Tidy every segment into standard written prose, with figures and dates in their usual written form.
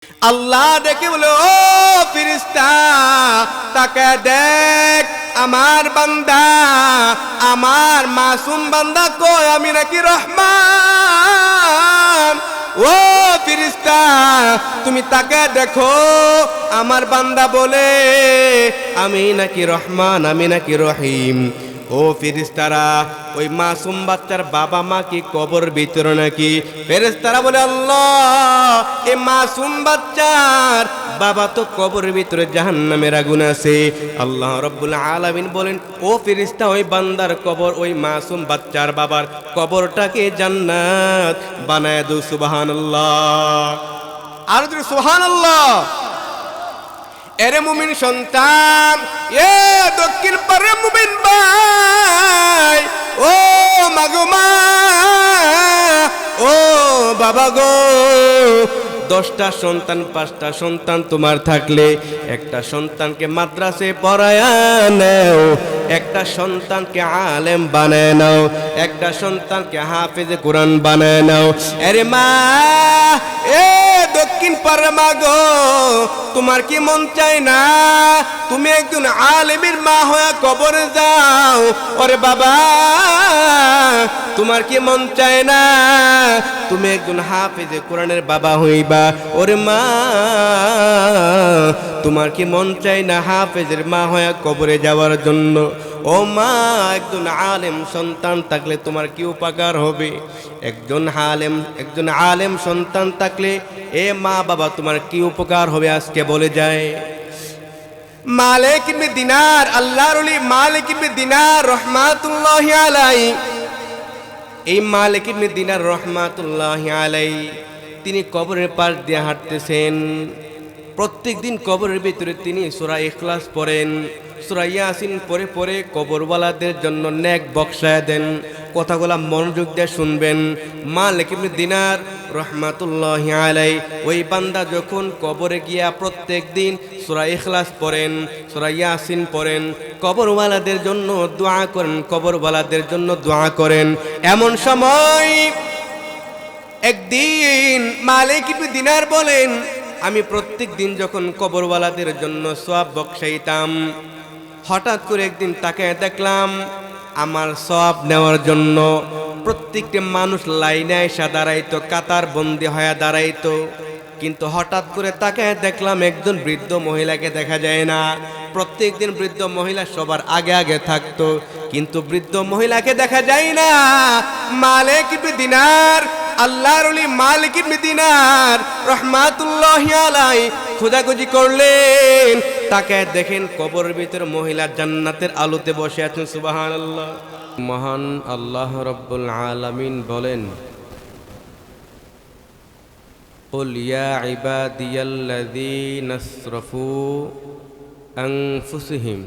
আল্লাহ দেখে বলে, ও ফেরেশতা তাকে দেখ, আমার বান্দা, আমার মাসুম বান্দা কই, আমি নাকি রহমান। ও ফেরেশতা তুমি তাকে দেখো, আমার বান্দা বলে আমি নাকি রহমান, আমি নাকি রহিম। ও ফেরেশতারা, ওই মাসুম বাচ্চার বাবা মা কি কবর ভিতরে নাকি? ফেরেশতারা বলে, আল্লাহ এই মাসুম বাচ্চার বাবা তো কবরের ভিতরে জাহান্নামের আগুন আছে। আল্লাহ রাব্বুল আলামিন বলেন, ও ফেরেশতা ওই বান্দার কবর, ওই মাসুম বাচ্চার বাবার কবরটাকে জান্নাত বানায় দাও। সুবহানাল্লাহ, আর যদি সুবহানাল্লাহ। এরে মুমিন সন্তান, এ দক্ষিণ পারে মুমিন ভাই, ও মাগো মা, ও বাবা গো, 10টা সন্তান 5টা সন্তান তোমার থাকলে একটা সন্তানকে মাদ্রাসায় পড়ায়া নাও, একটা সন্তানকে আলেম বানায় নাও, একটা সন্তানকে হাফেজে কোরআন বানায় নাও। আরে মা, এ দক্ষিণ পাড়া মা গো, তোমার কি মন চায় না তুমি একজন আলেমের মা হয়ে কবরে যাও? ওরে বাবা, তোমার কি মন চায় না তুমি একজন হাফেজে কোরআনের বাবা হইবা? ওরে মা, তোমার কি মন চায় না হাফেজের মা হয়ে কবরে যাওয়ার জন্য? ও মা, একজন আলেম সন্তান থাকলে তোমার কি উপকার হবে? একজন আলেম সন্তান থাকলে এ মা বাবা তোমার কি উপকার হবে আজকে বলে যায়। মালিক ইবনে দিনার, আল্লাহর ওলি মালিক ইবনে দিনার রাহমাতুল্লাহি আলাইহি, এই মালিক ইবনে দিনার রাহমাতুল্লাহি আলাইহি তিনি কবরের পাশ দিয়ে হাঁটতেছেন। প্রত্যেক দিন কবরের ভিতরে তিনি সূরা ইখলাস পড়েন, সূরা ইয়াসিন পড়ে পড়ে কবরওয়ালাদের জন্য নেক বক্সায় দেন। কথাগুলা মনোযোগ দিয়ে শুনবেন। মালিক ইবনে দিনার রাহমাতুল্লাহি আলাইহি ওই বান্দা যখন কবরে গিয়া প্রত্যেক দিন সূরা ইখলাস পড়েন, সূরা ইয়াসিন পড়েন, কবরওয়ালাদের জন্য দোয়া করেন, কবরওয়ালাদের জন্য দোয়া করেন। এমন সময় একদিন মালিক ইবনে দিনার বলেন, আমি প্রত্যেক দিন যখন কবরওয়ালাদের জন্য সওয়াব বক্সাইতাম, হঠাৎ করে একদিন তাকায় দেখলাম আমার সওয়াব নেওয়ার জন্য প্রত্যেকটা মানুষ লাইনে এসে দাঁড়াইতো, কাতার বন্দি হয়ে দাঁড়াইতো। কিন্তু হঠাৎ করে তাকায় দেখলাম একজন বৃদ্ধ মহিলাকে দেখা যায় না। প্রত্যেক দিন বৃদ্ধ মহিলা সবার আগে আগে থাকতো, কিন্তু বৃদ্ধ মহিলাকে দেখা যায় না। মালিক ইবনে দিনার, আল্লাহর ওলি মালিক ইবনে দিনার রাহমাতুল্লাহি আলাইহি খোঁজাখুঁজি করলেন, তাকে দেখেন কবরের ভিতরে মহিলা জান্নাতের আলোতে বসে আছেন। সুবহানাল্লাহ। মহান আল্লাহ রাব্বুল আলামিন বলেন, কুল ইয়া ইবাদিয়াল্লাযীনা আসরাফু আনফুসিহিম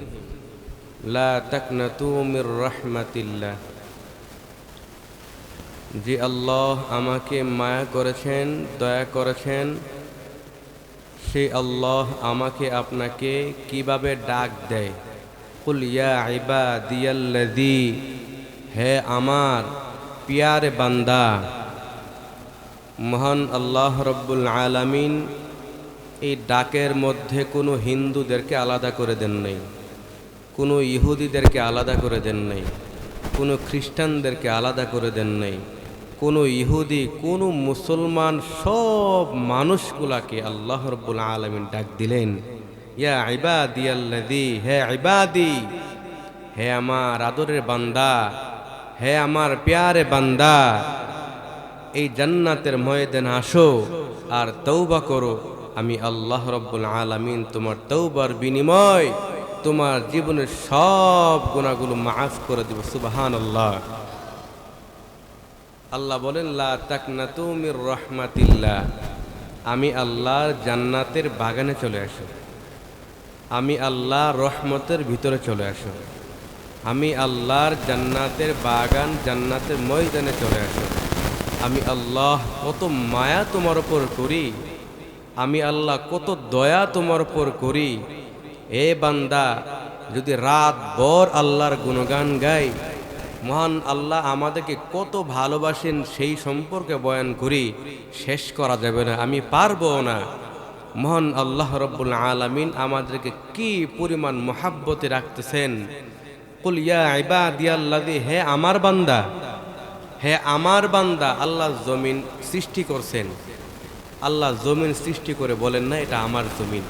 লা তাকনাতু মির রাহমাতিল্লাহ। যে আল্লাহ আমাকে মায়া করেছেন, দয়া করেছেন, সেই আল্লাহ আমাকে আপনাকে কিভাবে ডাক দেয়। কুল ইয়া ইবাদিয়াল্লাযী, হে আমার পিয়ারে বান্দা। মহান আল্লাহ রাব্বুল আলামিন এই ডাকের মধ্যে কোনো হিন্দুদেরকে আলাদা করে দেন নাই, কোনো ইহুদিদেরকে আলাদা করে দেন নাই, কোনো খ্রিস্টানদেরকে আলাদা করে দেন নাই। কোনো ইহুদি, কোনো মুসলমান, সব মানুষগুলাকে আল্লাহ রাব্বুল আলামিন ডাক দিলেন, ইয়া ইবাদিয়াল্লাযী, হে ইবাদি, হে আমার আদরের বান্দা, হে আমার প্যারে বান্দা, এই জান্নাতের ময়দানে আসো আর তওবা করো। আমি আল্লাহ রাব্বুল আলামিন তোমার তওবার বিনিময় তোমার জীবনের সব গুনাহগুলো মাফ করে দেব। সুবহানাল্লাহ। আল্লাহ বলেন, লা তাকনাতু মির রাহমাতিল্লাহ, আমি আল্লাহর জান্নাতের বাগানে চলে আসো, আমি আল্লাহর রহমতের ভিতরে চলে আসো, আমি আল্লাহর জান্নাতের বাগান, জান্নাতের ময়দানে চলে আসো। আমি আল্লাহ কত মায়া তোমার উপর করি, আমি আল্লাহ কত দয়া তোমার উপর করি। এ বান্দা, যদি রাত ভর আল্লাহর গুণগান গাই, মহান আল্লাহ আমাদেরকে কত ভালোবাসেন সেই সম্পর্কে বয়ান করি, শেষ করা যাবে না, আমি পারবো না। মহান আল্লাহ রব্বুল আলামিন আমাদেরকে কি পরিমাণ মহাব্বতে রাখতেছেন। কুল ইয়া ইবাদিয়াল্লাযী, হে আমার বান্দা, হে আমার বান্দা। আল্লাহ জমিন সৃষ্টি করছেন, আল্লাহ জমিন সৃষ্টি করে বলেন না এটা আমার জমিন।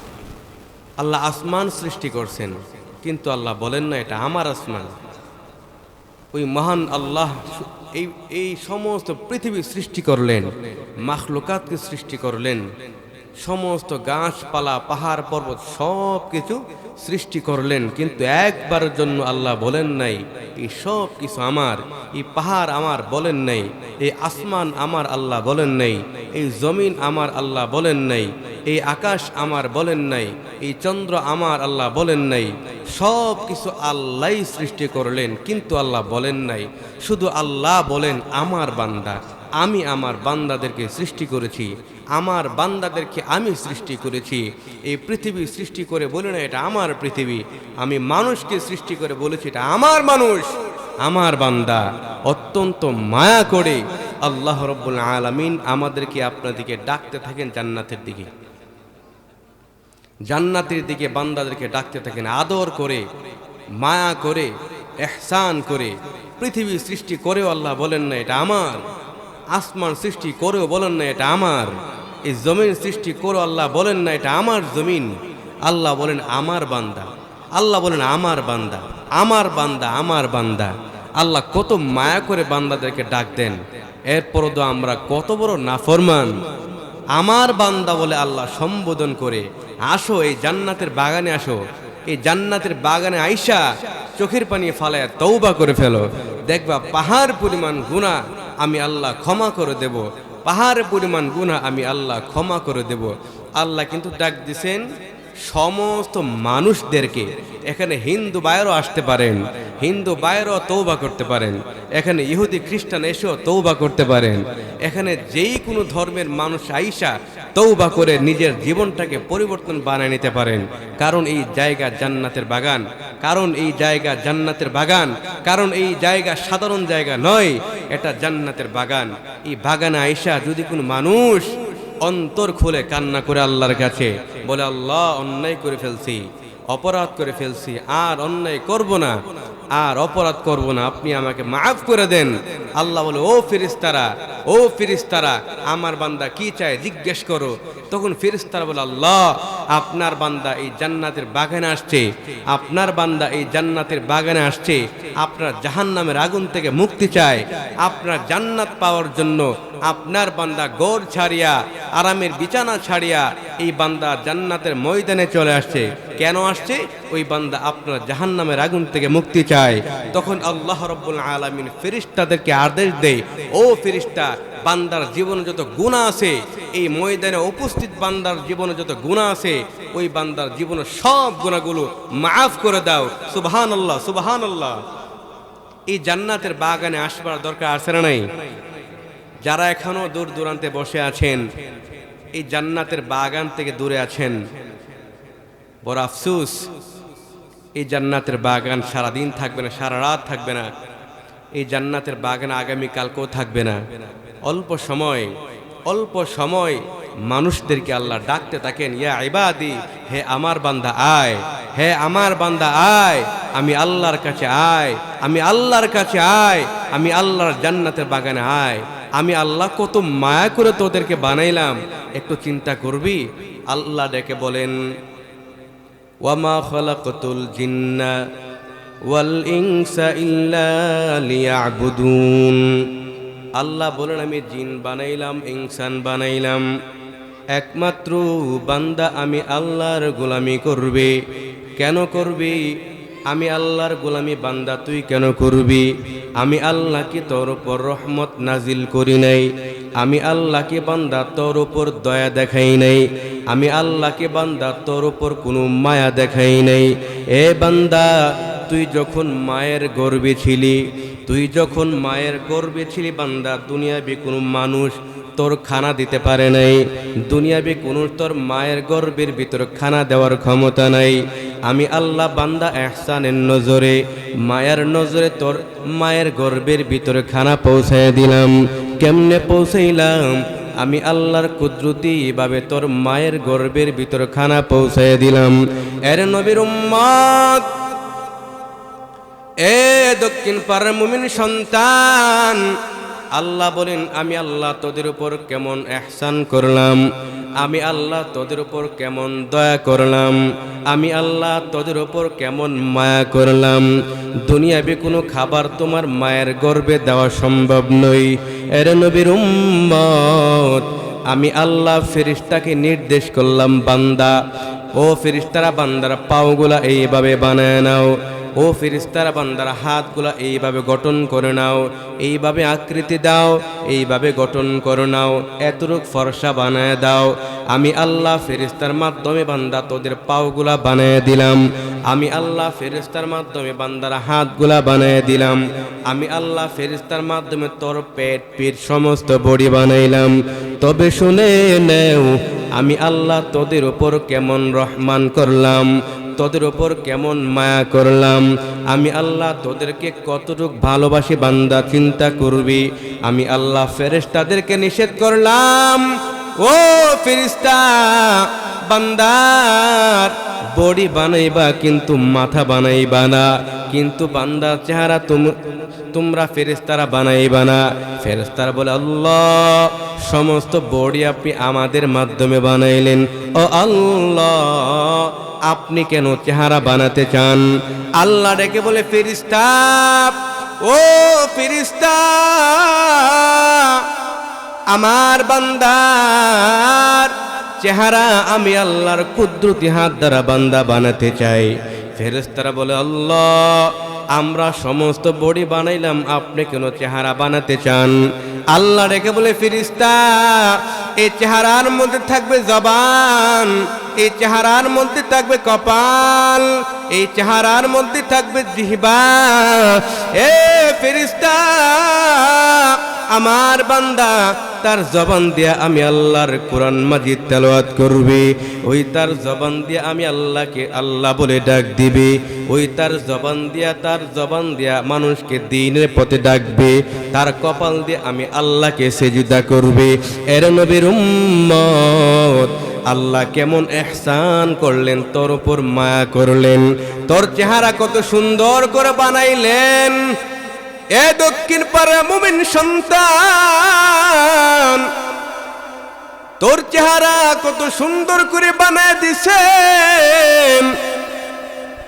আল্লাহ আসমান সৃষ্টি করছেন, কিন্তু আল্লাহ বলেন না এটা আমার আসমান। ওই মহান আল্লাহ এই সমস্ত পৃথিবী সৃষ্টি করলেন, মাখলুকাতকে সৃষ্টি করলেন, সমস্ত গাছপালা পাহাড় পর্বত সব কিছু সৃষ্টি করলেন, কিন্তু একবারের জন্য আল্লাহ বলেন নাই এই সব কিছু আমার, এই পাহাড় আমার বলেন নাই, এই আসমান আমার আল্লাহ বলেন নাই, এই জমিন আমার আল্লাহ বলেন নাই, এই আকাশ আমার বলেন নাই, এই চন্দ্র আমার আল্লাহ বলেন নাই। সব কিছু আল্লাহই সৃষ্টি করলেন, কিন্তু আল্লাহ বলেন নাই। শুধু আল্লাহ বলেন আমার বান্দা, আমি আমার বান্দাদেরকে সৃষ্টি করেছি, আমার বান্দাদেরকে আমি সৃষ্টি করেছি। এই পৃথিবী সৃষ্টি করে বলি না এটা আমার পৃথিবী, আমি মানুষকে সৃষ্টি করে বলেছি এটা আমার মানুষ, আমার বান্দা। অত্যন্ত মায়া করে আল্লাহ রব্বুল আলামিন আমাদেরকে আপনাদেরকে ডাকতে থাকেন জান্নাতের দিকে, জান্নাতের দিকে বান্দাদেরকে ডাকতে থাকেন আদর করে, মায়া করে, ইহসান করে। পৃথিবী সৃষ্টি করেও আল্লাহ বলেন না এটা আমার, আসমান সৃষ্টি করেও বলেন না এটা আমার, এই জমিন সৃষ্টি করেও আল্লাহ বলেন না এটা আমার জমিন। আল্লাহ বলেন আমার বান্দা, আল্লাহ বলেন আমার বান্দা, আমার বান্দা, আমার বান্দা। আল্লাহ কত মায়া করে বান্দাদেরকে ডাক দেন, এরপরও তো আমরা কত বড় নাফরমান। আমার বান্দা বলে আল্লাহ সম্বোধন করে, আসো এই জান্নাতের বাগানে আসো, এই জান্নাতের বাগানে আইসা চোখের পানি ফালায় তওবা করে ফেলো, দেখবা পাহাড় পরিমাণ গুনাহ আমি আল্লাহ ক্ষমা করে দেব, পাহাড় পরিমাণ গুনাহ আমি আল্লাহ ক্ষমা করে দেব। আল্লাহ কিন্তু ডাক দিছেন সমস্ত মানুষদেরকে। এখানে হিন্দু বাইরেও আসতে পারেন, হিন্দু বাইরেও তওবা করতে পারেন, এখানে ইহুদি খ্রিস্টান এসেও তওবা করতে পারেন, এখানে যেই কোনো ধর্মের মানুষ আইসা তওবা করে নিজের জীবনটাকে পরিবর্তন বানিয়ে নিতে পারেন। কারণ এই জায়গা জান্নাতের বাগান, কারণ এই জায়গা জান্নাতের বাগান, কারণ এই জায়গা সাধারণ জায়গা নয়, এটা জান্নাতের বাগান। এই বাগানে আইসা যদি কোনো মানুষ অন্তর খুলে কান্না করে আল্লাহর কাছে বলে, আল্লাহ অন্যায় করে ফেলছি, অপরাধ করে ফেলছি, আর অন্যায় করব না, আর অপরাধ করব না, আপনি আমাকে মাফ করে দেন। আল্লাহ বলে, ও ফেরেশতারা, ও ফেরেশতারা, আমার বান্দা কি চায় জিজ্ঞেস করো। তখন ফেরেশতারা বলে, আল্লাহ আপনার বান্দা এই জান্নাতের বাগানে আসছে, আপনার বান্দা এই জান্নাতের বাগানে আসছে, আপনার জাহান্নামের আগুন থেকে মুক্তি চায়, আপনার জান্নাত পাওয়ার জন্য আপনার বান্দা গড় ছাড়িয়া, আরামের বিছানা ছাড়িয়া এই বান্দা জান্নাতের ময়দানে চলে আসছে। কেন আসছে? ওই বান্দা আপনার জাহান্নামের আগুন থেকে মুক্তি চায়। তখন আল্লাহ রাব্বুল আলামিন ফেরেশতাদেরকে আদেশ দেয়, ও ফেরেশতা, বান্দার জীবনে যত গুনাহ আছে, এই ময়দানে উপস্থিত বান্দার জীবনে যত গুনাহ আছে, ওই বান্দার জীবনে সব গুনাহগুলো মাফ করে দাও। সুবহানাল্লাহ, সুবহানাল্লাহ। এই জান্নাতের বাগানে আসবার দরকার আছে না নাই? যারা এখনো দূর দূরান্তে বসে আছেন, এই জান্নাতের বাগান থেকে দূরে আছেন, বড় আফসোস। এই জান্নাতের বাগান সারাদিন থাকবে না, সারা রাত থাকবে না। এই জান্নাতের বাগান আগামীকালকেও থাকবে না। অল্প সময়, অল্প সময় মানুষদেরকে আল্লাহ ডাকতে থাকেন, ইয়া ইবাদি, হে আমার বান্দা আয়, হে আমার বান্দা আয়, আমি আল্লাহর কাছে আয়, আমি আল্লাহর কাছে আয়, আমি আল্লাহর জান্নাতের বাগানে আয়। আমি আল্লাহ কত মায়া করে তোদেরকে বানাইলাম, একটু চিন্তা করবি। আল্লাহ ডেকে বলেন, ওয়ামা খালাকতুল জিন্না ওয়াল ইনসা ইল্লা লিয়াবুদুন। আল্লাহ বলেন, আমি জিন বানাইলাম, ইনসান বানাইলাম একমাত্র বান্দা আমি আল্লাহর গোলামি করবে। কেন করবি? আমি আল্লাহর গোলামি বান্দা তুই কেন করবি? আমি আল্লাহকে তোর উপর রহমত নাজিল করি নাই, আমি আল্লাহকে বান্দা তোর উপর দয়া দেখাই নাই, আমি আল্লাহকে বান্দা তোর উপর কোনো মায়া দেখাই নাই। এ বান্দা, তুই যখন মায়ের গর্ভে ছিলি, তুই যখন মায়ের গর্ভে ছিলি বান্দা, দুনিয়াবি কোনো মানুষ তোর খানা দিতে পারে নাই, দুনিয়াবি কোনো তোর মায়ের গর্ভের ভিতর খানা দেওয়ার ক্ষমতা নাই। আমি আল্লাহ বান্দা ইহসানের নজরে, মায়ের নজরে তোর মায়ের গর্ভের ভিতরে খানা পৌঁছায় দিলাম। কেমনে পৌঁছাইলাম? আমি আল্লাহর কুদরতি ভাবে তোর মায়ের গর্ভের ভিতর খানা পৌঁছায় দিলাম। এর নবীর উম্মত, এ দক্ষিণ পাড়ার মুমিন সন্তান, আল্লাহ বলেন আমি আল্লাহ তোদের উপর কেমন ইহসান করলাম, আমি আল্লাহ তোদের উপর কেমন দয়া করলাম, আমি আল্লাহ তোদের উপর কেমন মায়া করলাম। দুনিয়াবি কোনো খাবার তোমার মায়ের গর্ভে দেওয়া সম্ভব নয়। এর নবীর উম্মত, আমি আল্লাহ ফেরেশতাকে নির্দেশ করলাম, বান্দা, ও ফেরেশতারা বান্দার পাওগুলা এইভাবে বানায় নাও, ও ফেরেশতারা বান্দার হাতগুলা এইভাবে গঠন করে নাও, এইভাবে আকৃতি দাও, এইভাবে গঠন করে নাও, এতটুক ফর্সা বানায় দাও। আমি আল্লাহ ফেরেশতার মাধ্যমে বান্দা তোদের পাওগুলা বানায় দিলাম, আমি আল্লাহ ফেরেশতার মাধ্যমে বান্দার হাতগুলা বানায় দিলাম, আমি আল্লাহ ফেরেশতার মাধ্যমে তোর পেট পিঠ সমস্ত বডি বানাইলাম। তবে শুনে নেও, আমি আল্লাহ তোদের উপর কেমন রহমান করলাম, তোদের ওপর কেমন মায়া করলাম, আমি আল্লাহ তোদেরকে কতটুক ভালোবাসি বান্দা চিন্তা করবি। আমি আল্লাহ ফেরেশতাদেরকে নিষেধ করলাম, ও ফেরেশতা, বান্দার বডি বানাইবা কিন্তু মাথা বানাইবা না, কিন্তু বান্দার চেহারা তোমরা ফেরেশতারা বানাইবা না। ফেরেশতারা বলে, আল্লাহ সমস্ত বডি আপনি আমাদের মাধ্যমে বানাইলেন, ও আল্লাহ আপনি কেন চেহারা বানাতে চান? আল্লাহ ডেকে বলে, ফেরেশতা, ও ফেরেশতা, আমার বান্দার চেহারা আমি আল্লাহর কুদরতি হাত দ্বারা বান্দা বানাতে চাই। ফেরেশতারা বলে, আল্লাহ আমরা সমস্ত বডি বানাইলাম, আপনি কেন চেহারা বানাতে চান? আল্লাহ ডেকে বলে, ফেরেশতা, এই চেহারার মধ্যে থাকবে জবান, এই চেহারার মধ্যে থাকবে কপাল, এই চেহারার মধ্যে থাকবে জিহ্বা। এ ফেরেশতা, আমার বান্দা তার জবান দিয়া আমি আল্লাহর কোরআন মাজিদ তেলাওয়াত করবে, ওই তার জবান দিয়া আমি আল্লাহকে আল্লাহ বলে ডাক দিবে, ওই তার জবান দিয়া মানুষকে দ্বীনের পথে ডাকবে, তার কপাল দিয়ে আমি আল্লাহকে সেজদা করবে। এর নবীর উম্মত, আল্লাহ কেমন ইহসান করলেন, তোর উপর মায়া করলেন, তোর চেহারা কত সুন্দর করে বানাইলেন। এ দক্ষিণ পাড়া মুমিন সন্তান, তোর চেহারা কত সুন্দর করে বানায় দিছেন,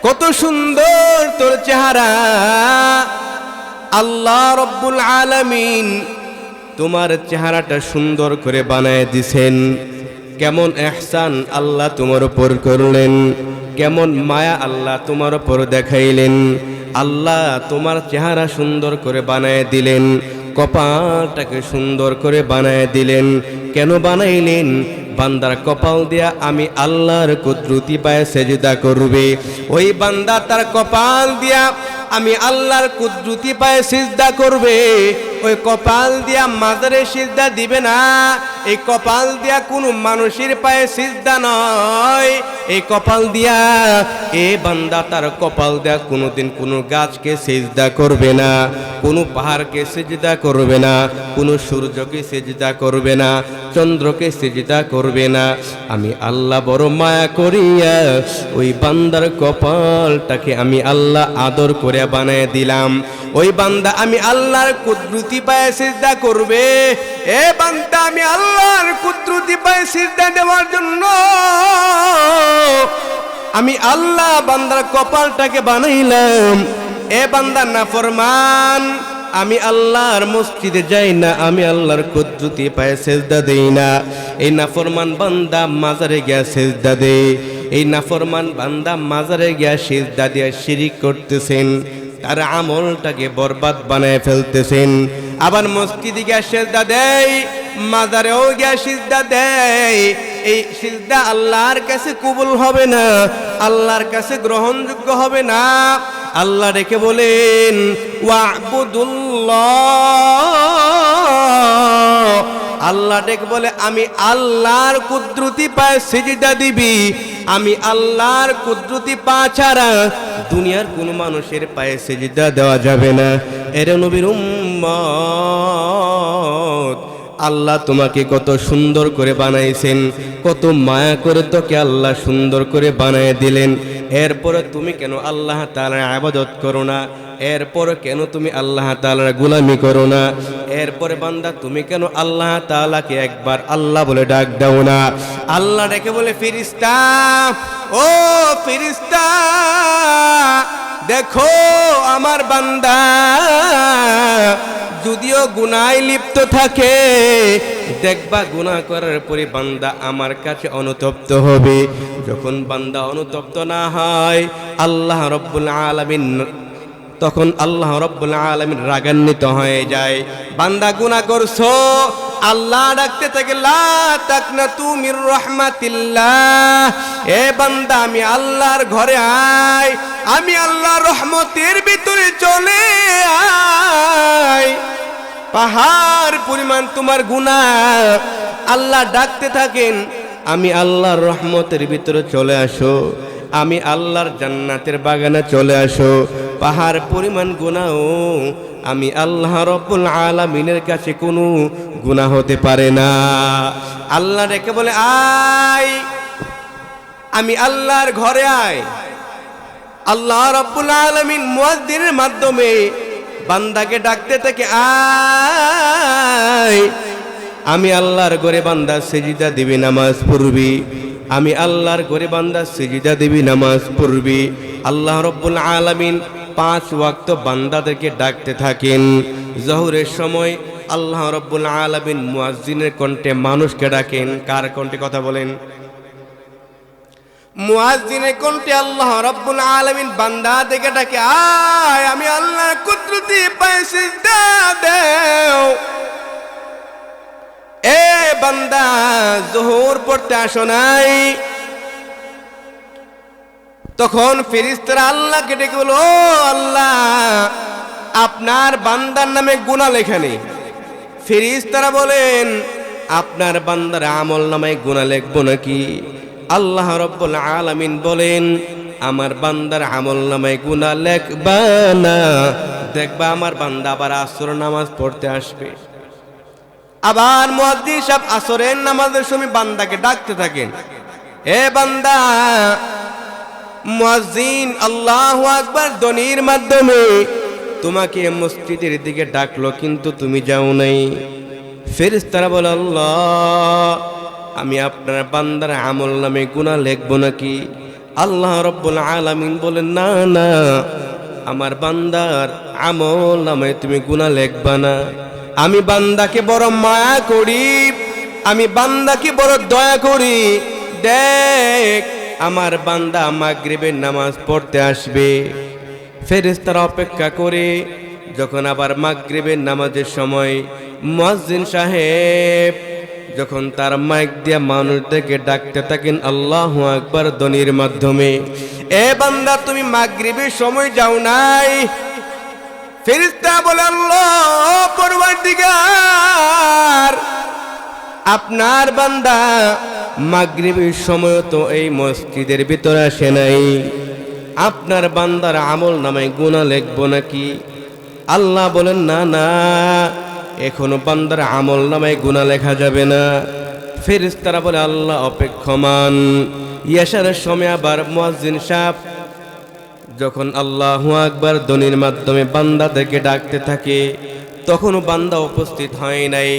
কত সুন্দর তোর চেহারা। আল্লাহ রব্বুল আলামিন তোমার চেহারাটা সুন্দর করে বানায় দিছেন। কেমন ইহসান আল্লাহ তোমার উপর করলেন, কেমন মায়া আল্লাহ তোমার উপর দেখাইলেন। আল্লাহ তোমার চেহারা সুন্দর করে বানায় দিলেন, কপালটাকে সুন্দর করে বানায় দিলেন। কেন বানাইলেন? বান্দার কপাল দিয়া আমি আল্লাহর কুদরতি পায়ে সেজদা করবে। ওই বান্দা তার কপাল দিয়া আমি আল্লাহর কুদরতি পায়ে সিজদা করবে। ওই কপাল দিয়া মাজারে সিজদা দিবে না, এই কপাল দিয়া কোনো মানুষের পায়ে সিজদা নয়। এই কপাল দিয়া এ বান্দা তার কপাল দিয়া কোনোদিন কোনো গাছকে সিজদা করবে না, কোনো পাহাড়কে সিজদা করবে না, কোনো সূর্যকে সিজদা করবে না, চন্দ্রকে সিজদা করবে না। আমি আল্লাহ বড় মায়া করিয়া ওই বান্দার কপালটাকে আমি আল্লাহ আদর করে বানায় দিলাম। ওই বান্দা আমি আল্লাহর কুদরতি পায়ে সিজদা করবে। এ বান্দা আমি আল্লাহর কুদরতি পায়ে সিজদা দেওয়ার জন্য আমি আল্লাহ বান্দার কপালটাকে বানাইলাম। এ বান্দা নাফরমান, আমি আল্লাহর মসজিদে যাই না, আমি আল্লাহর কুদরতি পায়ে সিজদা দেই না। এই নাফরমান বান্দা মাজারে গিয়া সিজদা দেয়। এই নাফরমান বান্দা মাজারে গিয়া সিজদা দিয়া শিরিক করতেছেন, তার আমলটাকে বরবাদ বানায় ফেলতেছেন। আবার মসজিদে গিয়া সিজদা দেয়, মাজারেও গিয়া সিজদা দেয়। এই সিজদা আল্লাহর কাছে কবুল হবে না, আল্লাহর কাছে গ্রহণযোগ্য হবে না। আল্লাহ রেখে বলেন ওয়াবুদুল্লাহ, আল্লাহ ডেকে বলে আমি আল্লাহর কুদরতি পায়ে সিজদা দিবি। আমি আল্লাহর কুদরতি পা ছাড়া দুনিয়ার কোনো মানুষের পায়ে সিজদা দেওয়া যাবে না। এর নবীর উম্মত, আল্লাহ তোমাকে কত সুন্দর করে বানাইছেন, কত মায়া করে তোকে আল্লাহ সুন্দর করে বানায় দিলেন, এরপরে তুমি কেন আল্লাহ তাআলার ইবাদত করো না? এরপরে কেন তুমি আল্লাহ তাআলার গোলামি করো না? এরপরে বান্দা তুমি কেন আল্লাহ তাআলাকে একবার আল্লাহ বলে ডাক দাও না? আল্লাহ ডেকে বলে, ফেরেশতা, ও ফেরেশতা, দেখো আমার বান্দা যদিও গুনায় লিপ্ত থাকে, দেখবা গুনাহ করার পরে বান্দা আমার কাছে অনুতপ্ত হবে। যখন বান্দা অনুতপ্ত না হয়, আল্লাহ রাব্বুল আলামিন তখন আল্লাহ রাব্বুল আলামিন রাগান্বিত হয়ে যায়। বান্দা গুনাহ করছো, আল্লাহ ডাকতে থাকে, লা তাকনাতু মির রাহমাতিল্লাহ, এ বান্দা আমি আল্লাহর ঘরে আয়, আমি আল্লাহর রহমতের ভিতরে চলে আয়। পাহাড় পরিমাণ তোমার গুনাহ, আল্লাহ ডাকতে থাকেন, আমি আল্লাহর রহমতের ভিতরে চলে আসো, আমি আল্লাহর জান্নাতের বাগানে চলে আসো। পাহাড় পরিমাণ গুনাহ আমি আল্লাহ রাব্বুল আলামিনের কাছে কোনো গুনাহ হতে পারে না। আল্লাহ ডেকে বলে, আয়, আমি আল্লাহর ঘরে আয়। আল্লাহ রাব্বুল আলামিন মুয়াজ্জিনের মাধ্যমে বান্দাকে ডাকতে থাকে, আয়, আমি আল্লাহর ঘরে বান্দা সিজদা দিবি, নামাজ পড়বি, আমি আল্লাহর ঘরে বান্দা সিজদা দিবি, নামাজ পড়বি। আল্লাহ রাব্বুল আলামিন 5 ওয়াক্ত বান্দাদেরকে ডাকতে থাকেন। জোহরের সময় আল্লাহ রাব্বুল আলামিন মুয়াজ্জিনের কণ্ঠে মানুষকে ডাকেন। কার কণ্ঠে কথা বলেন? মুয়াজ্জিনের কণ্ঠে আল্লাহ রাব্বুল আলামিন বান্দাদেরকে ডাকে, আয়, আমি আল্লাহর কুদরতি পায়ে সিজদা দেও। এ বান্দা, যোহর পড়তে আসো নাই? তখন ফেরেশতারা আল্লাহকে ডেকে বলো, ও আল্লাহ, আপনার বান্দার নামে গুনাহ লেখা নেই। ফেরেশতারা বলেন, আপনার বান্দার আমল নামায় গুনাহ লিখবো নাকি? আল্লাহ রাব্বুল আলামিন বলেন, আমার বান্দার আমল নামায় গুনাহ লিখবা না। দেখবা আমার বান্দা আবার আসর নামাজ পড়তে আসবে। আবার মুয়াজ্জিন সাহেব আসরের নামাজের সময় বান্দাকে ডাকতে থাকেন, এ বান্দা। মুয়াজ্জিন আল্লাহু আকবার ধ্বনির মাধ্যমে তোমাকে মসজিদের দিকে ডাকলো, কিন্তু তুমি যাও নাই। ফেরেশতারা বলে, আল্লাহ, আমি আপনার বান্দার আমল নামে গুনাহ লিখবো নাকি? আল্লাহ রাব্বুল আলামিন বলেন, না না, আমার বান্দার আমল নামে তুমি গুনাহ লিখবা না। আমি বান্দাকে বড় মায়া করি, আমি বান্দাকে বড় দয়া করি। দেখ, আমার বান্দা মাগরিবের নামাজ পড়তে আসবে। ফেরেশতারা অপেক্ষা করে, যখন আবার মাগরিবের নামাজের সময় মুয়াজ্জিন সাহেব যখন তার মাইক দিয়ে মানুষদেরকে ডাকতে থাকেন আল্লাহু আকবার ধ্বনির মাধ্যমে, এ বান্দা, তুমি মাগরিবের সময় যাও নাই? ফেরেশতা বলে, আল্লাহ পরওয়ারদিগার, আপনার বান্দা মাগরিবের সময় তো এই মসজিদের ভিতরে আসে নাই, আপনার বান্দার আমল নামায় গুনাহ লিখবো নাকি? আল্লাহ বলেন, না না, এখনো বান্দার আমল নামায় গুনাহ লেখা যাবে না। ফেরেশতারা বলে, আল্লাহ অপেক্ষমান। ইয়াশারের সময় আবার মুয়াজ্জিন সাহেব যখন আল্লাহু আকবার ধ্বনির মাধ্যমে বান্দাদেরকে ডাকতে থাকে, তখনও বান্দা উপস্থিত হয় নাই।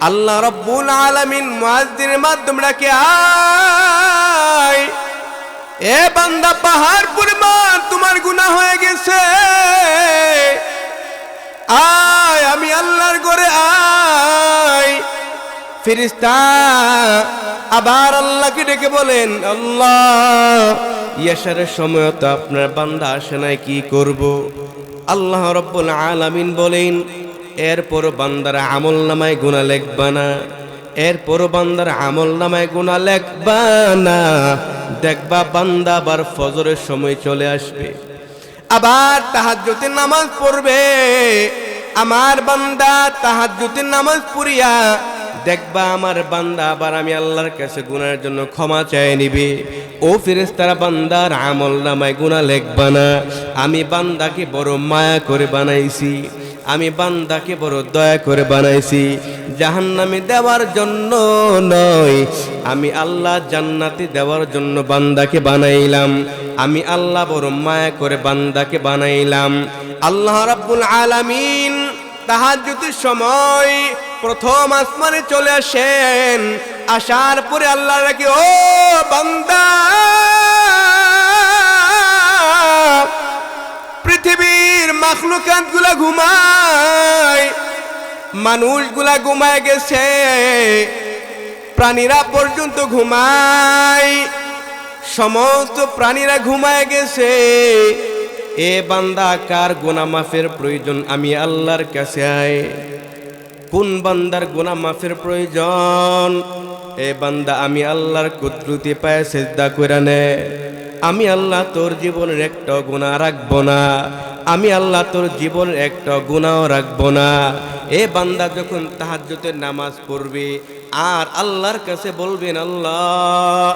আল্লাহ রাব্বুল আলামিন মুয়াজ্জিনের মাধ্যমে ডাকে, আয়, এ বান্দা, পাহাড় পরিমাণ তোমার গুনাহ হয়ে গেছে, আয়, আমি আল্লাহর ঘরে আয়। ফেরেশতা আবার আল্লাহকে ডেকে বলেন, আল্লাহ, ইয়াশারের সময় তো আপনার বান্দা আসে নাই, কি করব? আল্লাহ রাব্বুল আলামিন বলেন, এরপর বান্দার আমল নামায় গুনাহ লিখবা না, এরপর বান্দার আমল নামায় গুনাহ লিখবা না। দেখবা বান্দা আবার ফজরের সময় চলে আসবে, আবার তাহাজ্জুদের নামাজ পড়বে। আমার বান্দা তাহাজ্জুদের নামাজ পড়িয়া দেখবা আমার বান্দা আবার আমি আল্লাহর কাছে গুনাহের জন্য ক্ষমা চেয়ে নিবে। ও ফেরেশতারা, বান্দার আমল নামায় গুনাহ লিখবা না, আমি বান্দাকে বড় মায়া করে বানাইছি, আমি বান্দাকে বড় দয়া করে বানাইছি, জাহান্নামে দেওয়ার জন্য নয়। আমি আল্লাহ জান্নাতে দেওয়ার জন্য বান্দাকে বানাইলাম। আমি আল্লাহ বড় মায়া করে বান্দাকে বানাইলাম। আল্লাহ রাব্বুল আলামিন তাহাজ্জুদের সময় প্রথম আসমানে চলে আসেন। আসার পরে আল্লাহ রাখি, ও বান্দা, পৃথিবীর মাখলুকাত গুলা ঘুমায়, মানুষগুলা ঘুমায় গেছে, প্রাণীরা পর্যন্ত ঘুমায়, সমস্ত প্রাণীরা ঘুমায় গেছে। এ বান্দা, কার গুনাহ মাফের প্রয়োজন? আমি আল্লাহর কাছে আয়। কোন বান্দার গুনাহ মাফের প্রয়োজন? এ বান্দা, আমি আল্লাহর কুদরতি পায়ে সিজদা কইরা নে। আমি আল্লাহ তোর জীবনের একটা গুনাহ রাখবো না, আমি আল্লাহ তোর জীবনের একটা গুনাহও রাখবো না। এ বান্দা যখন তাহাজ্জুদের নামাজ পড়বে আর আল্লাহর কাছে বলবেন, আল্লাহ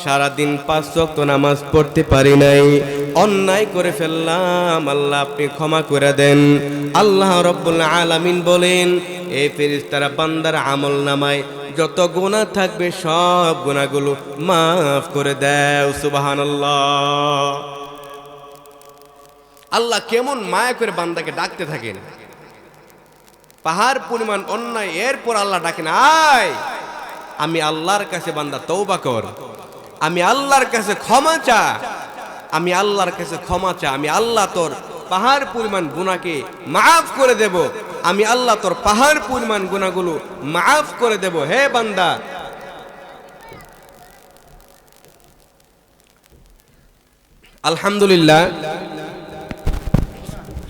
সারাদিন 5 ওয়াক্ত নামাজ পড়তে পারি নাই, অন্যায় করে ফেললাম, আল্লাহ আপনি ক্ষমা করে দেন। আল্লাহ রাব্বুল আলামিন বলেন, এই ফেরেশতারা বান্দার আমল নামায় যত গুনাহ থাকবে সব গুনাহগুলো মাফ করে দেয়। সুবহানাল্লাহ। আল্লাহ কেমন মায়া করে বান্দাকে ডাকতে থাকেন, পাহাড় পরিমাণ অন্যায়, এরপর আল্লাহ ডাকেন, আয় আমি আল্লাহর কাছে বান্দা তওবা কর, আমি আল্লাহর কাছে ক্ষমা চা, আমি আল্লাহর কাছে ক্ষমা চা, আমি আল্লাহ তোর পাহাড় পরিমাণ গুনাহকে মাফ করে দেব, আমি আল্লাহ তোর পাহাড় পরিমাণ গুনাহগুলো মাফ করে দেব। হে বান্দা, আলহামদুলিল্লাহ,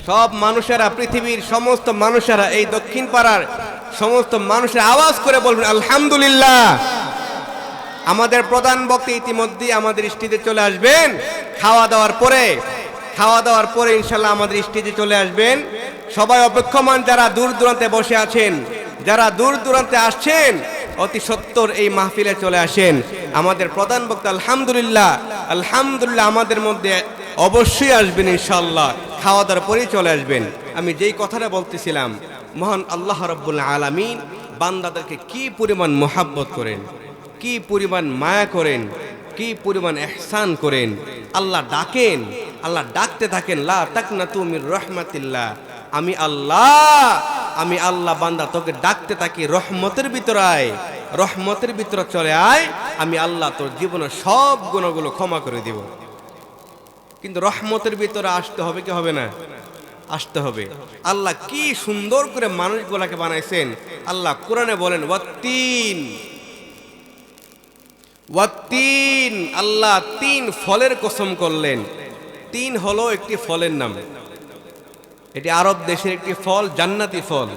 সব মানুষেরা, পৃথিবীর সমস্ত মানুষেরা, এই দক্ষিণ পাড়ার সমস্ত মানুষের আওয়াজ করে বলবেন আলহামদুলিল্লাহ। আমাদের প্রধান বক্তা ইতিমধ্যে আমাদের স্টেজে চলে আসবেন। খাওয়া দাওয়ার পরে ইনশাল্লাহ আমাদের স্টেজে চলে আসবেন। সবাই অপেক্ষমান, যারা দূর দূরান্তে বসে আছেন, যারা দূর দূরান্তে আসছেন, অতি সত্বর এই মাহফিলে চলে আসেন। আমাদের প্রধান বক্তা আলহামদুলিল্লাহ আমাদের মধ্যে অবশ্যই আসবেন ইনশাআল্লাহ। খাওয়া দাওয়ার পরেই চলে আসবেন। আমি যেই কথাটা বলতেছিলাম, মহান আল্লাহ রাব্বুল আলামিন বান্দাদেরকে কি পরিমাণ মোহাব্বত করেন, কি পরিমাণ মায়া করেন, কি পরিমাণ ইহসান করেন। আল্লাহ ডাকেন, আল্লাহ ডাকতে থাকেন, লা তাকনাতু মির রাহমাতিল্লাহ। আমি আল্লাহ বান্দা তোকে ডাকতে থাকি, রহমতের ভিতরে আয়, রহমতের ভিতরে চলে আয়, আমি আল্লাহ তোর জীবনের সব গুনাহগুলো ক্ষমা করে দিব। কিন্তু রহমতের ভিতরে আসতে হবে কি হবে না? আসতে হবে। আল্লাহ কি সুন্দর করে মানুষগুলাকে বানাইছেন। আল্লাহ কোরআনে বলেন, ওয়াত্তিন, আল্লাহ 3 ফলের কসম করলেন। 3 হলো একটি ফলের নাম, এটি আরব দেশের একটি ফল, জান্নাতি ফল।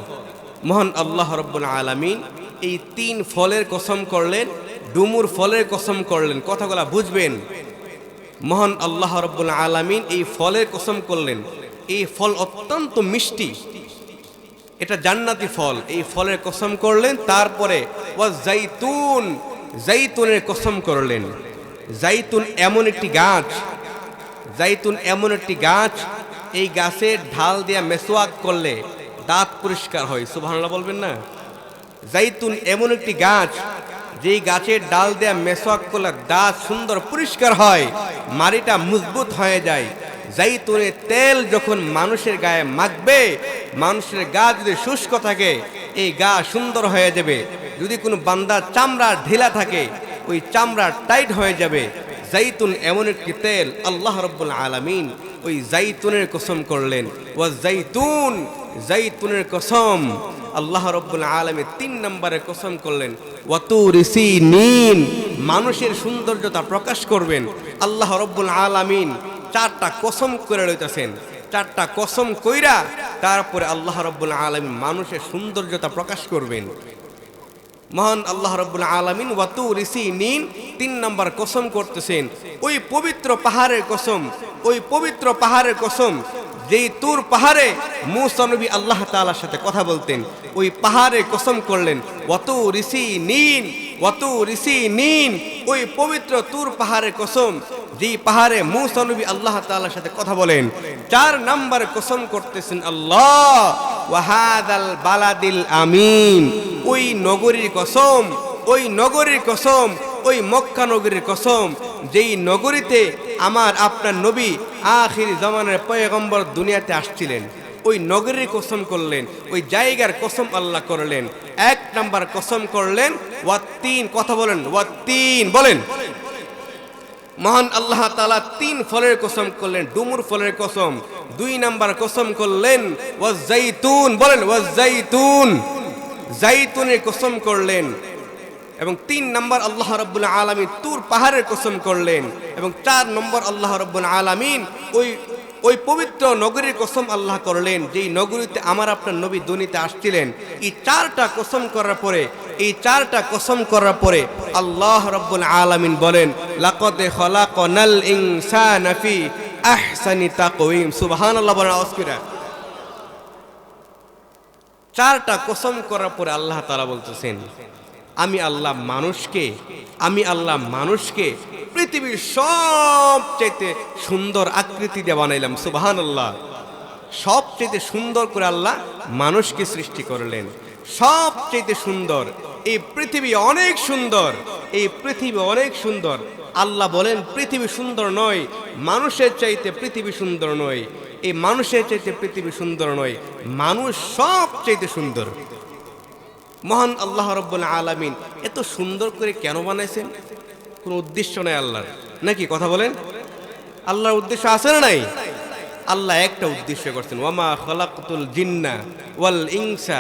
মহান আল্লাহ রাব্বুল আলামিন এই 3 ফলের কসম করলেন, ডুমুর ফলের কসম করলেন। কথাগুলা বুঝবেন। মহান আল্লাহ রাব্বুল আলামিন এই ফলের কসম করলেন। এই ফল অত্যন্ত মিষ্টি, এটা জান্নাতি ফল, এই ফলের কসম করলেন। তারপরে ওয়াজাইতুন, জাইতুনের কসম করলেন। জাইতুন এমন একটি গাছ, এই গাছের ঢাল দিয়ে মেসওয়াক করলে দাঁত পরিষ্কার হয়। সুবহানাল্লাহ বলবেন না? জাইতুন এমন একটি গাছ, যেই গাছের ডাল দিয়ে মেসওয়াক করলে দাঁত সুন্দর পরিষ্কার হয়, মাড়িটা মজবুত হয়ে যায়। জাইতুনের তেল যখন মানুষের গায়ে মাখবে, মানুষের গা যদি শুষ্ক থাকে, এই গা সুন্দর হয়ে যাবে। যদি কোনো বান্দার চামড়া ঢিলা থাকে, ওই চামড়া টাইট হয়ে যাবে। জাইতুন এমন একটি তেল, আল্লাহ রাব্বুল আলামিন ওই জাইতুনের কসম করলেন। ওয়াজাইতুন, জাইতুনের কসম আল্লাহ রাব্বুল আলামিন 3 নম্বরে কসম করলেন। ওয়াতুরি সিনিন, মানুষের সৌন্দর্যতা প্রকাশ করবেন। আল্লাহ রাব্বুল আলামিন 4টা কসম করে লইতেছেন। 4টা কসম কইরা তারপরে আল্লাহ রাব্বুল আলামিন মানুষের সৌন্দর্যতা প্রকাশ করবেন। মহান আল্লাহ রাব্বুল আলামিন ওয়াতুরি সিনিন 3 নম্বর কসম করতেছেন। ওই পবিত্র পাহাড়ের কসম, ওই পবিত্র পাহাড়ের কসম, যেই তুর পাহাড়ে মূসা নবী আল্লাহ তাআলার সাথে কথা বলতেন, ওই পাহাড়ে কসম করলেন। ওয়াতুরি সিনিন, ওই পবিত্র তুর পাহাড়ের কসম, যেই পাহাড়ে মূসা নবী আল্লাহ তাআলার সাথে কথা বলেন। 4 নম্বর কসম করতেছেন আল্লাহ ওয়া হাযাল বালাদিল আমিন, ওই নগরীর কসম, ওই নগরীর কসম, ওই মক্কা নগরীর কসম, যেই নগরীতে আমার আপনার নবী আখির জামানের পয়গম্বর দুনিয়াতে আসছিলেন, ওই নগরীর কসম করলেন, ওই জায়গার কসম আল্লাহ করলেন। এক নাম্বার কসম করলেন ওয়াত্তিন, কথা বলেন, ওয়াত্তিন বলেন। মহান আল্লাহ তাআলা 3 ফলের কসম করলেন, ডুমুর ফলের কসম। 2 নাম্বার কসম করলেন ওয়াজ্জাইতুন, বলেন ওয়াজ্জাইতুন, জাইতুনের কসম করলেন। এবং 3 নম্বর আল্লাহ রাব্বুল আলামিন তুর পাহাড়ের কসম করলেন। এবং 4 নম্বর আল্লাহ রাব্বুল আলামিন ওই পবিত্র নগরীর কসম আল্লাহ করলেন, যেই নগরীতে আমার আপনার নবী দুনিয়াতে আসছিলেন। এই 4টা কসম করার পরে, এই 4টা কসম করার পরে আল্লাহ রাব্বুল আলামিন বলেন লাকাদ খালাকনাল ইনসানা ফি আহসানি তাকওয়িম। সুবহানাল্লাহ বলেন আওয়াজ করে। 4টা কসম করার পরে আল্লাহ তাআলা বলতেছেন আমি আল্লাহ মানুষকে পৃথিবীর সবচেয়ে সুন্দর আকৃতি দিয়ে বানাইলাম। সুবহানাল্লাহ, সবচেয়ে সুন্দর করে আল্লাহ মানুষকে সৃষ্টি করলেন, সবচেয়ে সুন্দর। এই পৃথিবী অনেক সুন্দর, এই পৃথিবী অনেক সুন্দর। আল্লাহ বলেন পৃথিবী সুন্দর নয়, মানুষের চাইতে পৃথিবী সুন্দর নয়, এই মানুষের চাইতে পৃথিবী সুন্দর নয়, মানুষ সবচেয়ে সুন্দর। মহান আল্লাহ রাব্বুল আলামিন এত সুন্দর করে কেন বানাইছেন? কোনো উদ্দেশ্য নাই আল্লাহর, নাকি? কথা বলেন, আল্লাহর উদ্দেশ্য আছে না নাই? আল্লাহ একটা উদ্দেশ্য করছেন, ওয়ামা খালাকতুল জিন্না ওয়াল ইনসা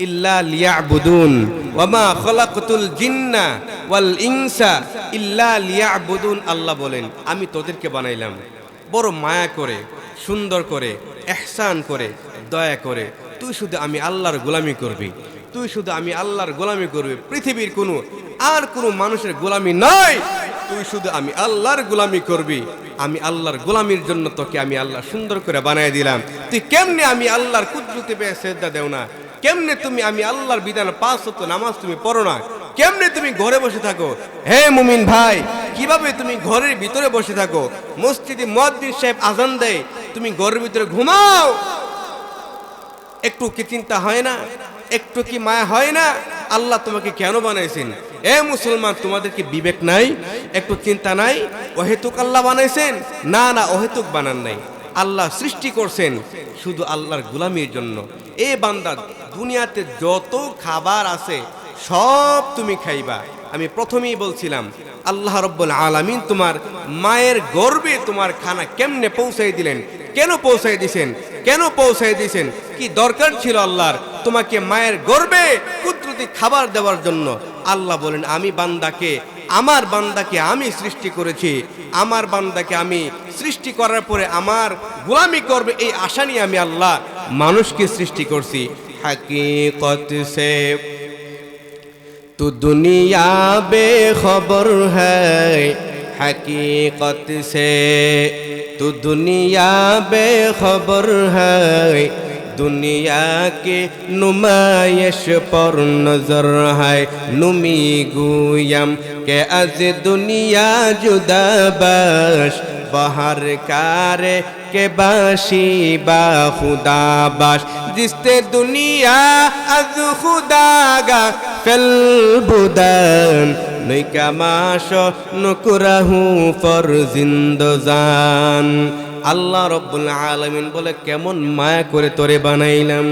ইল্লা লিয়াবুদুন, ওয়ামা খালাকতুল জিন্না ওয়াল ইনসা ইল্লা লিয়াবুদুন। আল্লাহ বলেন আমি তোদেরকে বানাইলাম বড় মায়া করে, সুন্দর করে, ইহসান করে, দয়া করে। তুই শুধু আমি আল্লাহর গোলামি করবি, তুই শুধু আমি আল্লাহর গোলামি করবি, পৃথিবীর কোনো আর কোনো মানুষের গোলামি নয়, তুই শুধু আমি আল্লাহর গোলামি করবি। আমি আল্লাহর গোলামির জন্য তোকে আমি আল্লাহ সুন্দর করে বানায় দিলাম। তুই কেমনে আমি আল্লাহর কুদরতে পেয়ে সেজদা দেও না? কেমনে তুমি আমি আল্লাহর বিধান 5 ওয়াক্ত নামাজ তুমি পড়ো না? কেমনে তুমি ঘরে বসে থাকো? হে মুমিন ভাই, কিভাবে তুমি ঘরের ভিতরে বসে থাকো? মসজিদে মুয়াজ্জিন সাহেব আজান দেয়, তুমি ঘরের ভিতরে ঘুমাও। একটু কি চিন্তা হয় না? একটু কি মায়া হয় না? আল্লাহ তোমাকে কেন বানাইছেন? এ মুসলমান, তোমাদের কি বিবেক নাই? একটু চিন্তা নাই? অহেতুক আল্লাহ বানাইছেন? না না, অহেতুক বানান নাই। আল্লাহ সৃষ্টি করছেন শুধু আল্লাহর গোলামির জন্য। এ বান্দা, দুনিয়াতে যত খাবার আছে সব তুমি খাইবা। আমি প্রথমেই বলছিলাম আল্লাহ রাব্বুল আলামিন তোমার মায়ের গর্ভে তোমার খানা কেমনে পৌঁছাই দিলেন, কেন পৌঁছাই দিয়েছেন, কেন পৌঁছাই দিয়েছেন, কি দরকার ছিল আল্লাহর তোমাকে মায়ের গর্ভে কুদরতি খাবার দেওয়ার জন্য? আল্লাহ বলেন আমি বান্দাকে, আমার বান্দাকে আমি সৃষ্টি করেছি, আমার বান্দাকে আমি সৃষ্টি করার পরে আমার গোলামি করবে এই আশা নিয়ে আমি আল্লাহ মানুষকে সৃষ্টি করছি। হাকিকত সে तू दुनिया बेखबर है, हकीकत से तू दुनिया बेखबर है, दुनिया के नुमाइश पर नजर है। नुमी गुयम के अज दुनिया जुदा बाश, बाहर कारे के बाशी बा खुदा बाश, जिसते दुनिया अज खुदा गा ফেল বুদান নৈকামাশ নকুরাহু ফর জিন্দজান। আল্লাহ রাব্বুল আলামিন বলে কেমন মায়া করে তোরে বানাইলাম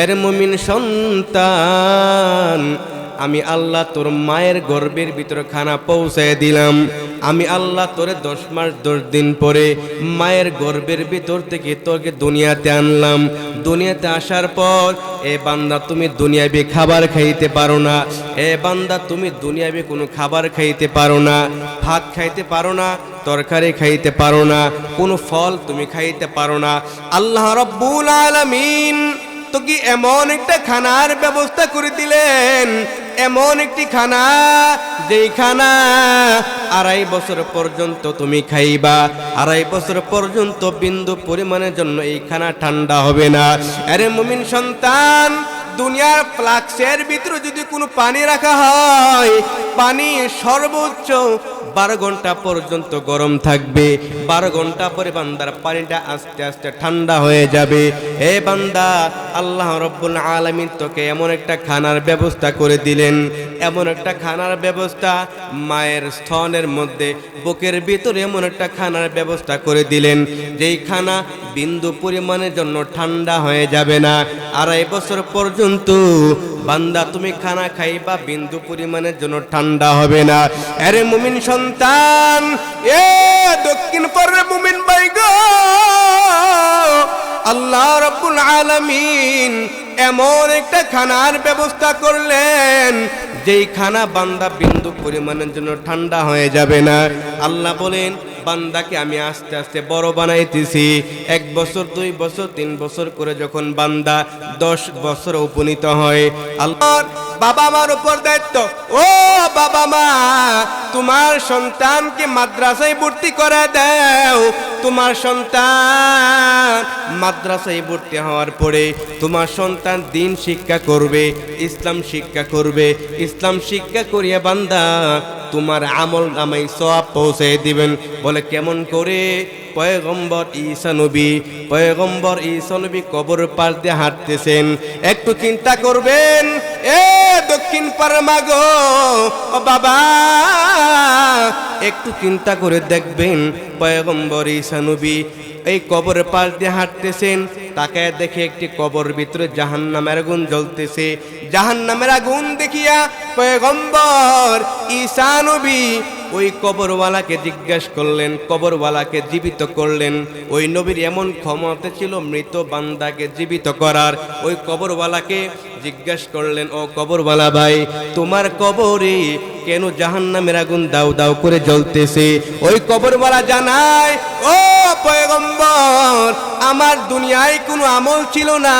এর মুমিন সন্তান। আমি আল্লাহ তোর মায়ের গর্ভের ভিতরে খানা পৌঁছায় দিলাম। আমি আল্লাহ তোরে 10 মাস 10 দিন পরে মায়ের গর্ভের ভিতর থেকে তোকে দুনিয়াতে আনলাম। দুনিয়াতে আসার পর এ বান্দা তুমি দুনিয়াবি খাবার খাইতে পারো না, এ বান্দা তুমি দুনিয়াবি কোনো খাবার খাইতে পারো না, ভাত খাইতে পারো না, তরকারি খাইতে পারো না, কোনো ফল তুমি খাইতে পারো না। আল্লাহ রাব্বুল আলামিন তো কি এমন একটা খানার ব্যবস্থা করে দিলেন, এমন একটি খানা যেই খানা 2.5 বছর পর্যন্ত তুমি খাইবা। 2.5 বছর পর্যন্ত বিন্দু পরিমাণের জন্য এই খানা ঠান্ডা হবে না। আরে মুমিন সন্তান, দুনিয়ার ফ্লাক্সের ভিতরে যদি কোনো পানি রাখা হয়, পানি সর্বোচ্চ 12 ঘন্টা পর্যন্ত গরম থাকবে। 12 ঘন্টা পরে বান্দার পানিটা আস্তে আস্তে ঠান্ডা হয়ে যাবে। হে বান্দা, আল্লাহ রব্বুল আলামিন তোকে এমন একটা খানার ব্যবস্থা করে দিলেন, এমন একটা খানার ব্যবস্থা, মায়ের স্তনের মধ্যে বুকের ভিতরে এমন একটা খানার ব্যবস্থা করে দিলেন, যেই খানা বিন্দু পরিমাণের জন্য ঠান্ডা হয়ে যাবে না। 2.5 বছর পর্যন্ত বান্দা তুমি খানা খাইবা, বিন্দু পরিমাণের জন্য ঠান্ডা হবে না। আরে মুমিন সন্তান, এ দক্ষিণ পাড়ার মুমিন ভাই গো, আল্লাহ রাব্বুল আলামিন এমন একটা খানার ব্যবস্থা করলেন, যেই খানা বান্দা বিন্দু পরিমাণের জন্য ঠান্ডা হয়ে যাবে না। আল্লাহ বলেন, বান্দাকে আমি আস্তে আস্তে বড় বানাইতেছি। 1 বছর 2 বছর 3 বছর করে যখন বান্দা 10 বছর উপনীত হয়, আল্লাহর বাবা মার উপর দায়িত্ব। ও বাবা মা, তোমার সন্তানকে মাদ্রাসায় ভর্তি করে দাও। তোমার সন্তান মাদ্রাসায় ভর্তি হওয়ার পরে তোমার সন্তান দিন শিক্ষা করবে, ইসলাম শিক্ষা করবে। ইসলাম শিক্ষা করিয়া বান্দা তোমার আমল নামায় সওয়াব পৌঁছে দিবেন। বলে কেমন করে? পয়গম্বর ঈসা নবী কবর পার দিয়ে হাঁটতেছেন, একটু চিন্তা করবেন। এ দক্ষিণ পাড়ার মাগো, ও বাবা, একটু চিন্তা করে দেখবেন, পয়গম্বর ঈসা নবী এই কবর পাশ দিয়ে হাঁটতেছেন, তাকায় দেখে একটি কবর ভিতরে জাহান্নামের আগুন জ্বলতেছে। জাহান্নামের আগুন দেখিয়া পয়গম্বর ঈসা নবী ওই কবরওয়ালাকে জিজ্ঞাসা করলেন, কবরওয়ালাকে জীবিত করলেন। ওই নবীর এমন ক্ষমতা ছিল মৃত বান্দাকে জীবিত করার। ওই কবরওয়ালাকে জিজ্ঞাসা করলেন, ও কবরওয়ালা ভাই, তোমার কবরে কেন জাহান্নামের আগুন দাউ দাউ করে জ্বলতেছে? ওই কবরওয়ালা জানায়, ও পয়গম্বর, আমার দুনিয়ায় কোনো আমল ছিল না,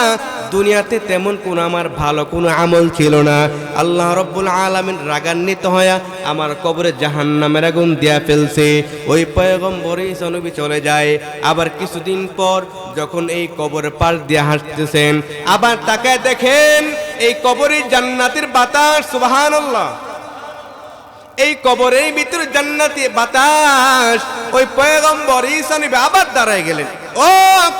দুনিয়াতে তেমন কোন আমার ভালো কোনো আমল ছিল না। আল্লাহ রব্বুল আলামিন রাগান্বিত হয়ে আমার কবরে জাহান্নামের আগুন দিয়া ফেলছে। ওই পয়গম্বর ঈসা নবী চলে যায়। আবার কিছুদিন পর যখন এই কবর পাশ দিয়ে হাঁটতেছেন, আবার তাকায় দেখেন এই কবরে জান্নাতের বাতাস। সুবহানাল্লাহ, এই কবরের ভিতরে জান্নাতি বাতাস। ওই পয়গম্বর ঈসা নবী আবার দাঁড়ায় গেলেন, ও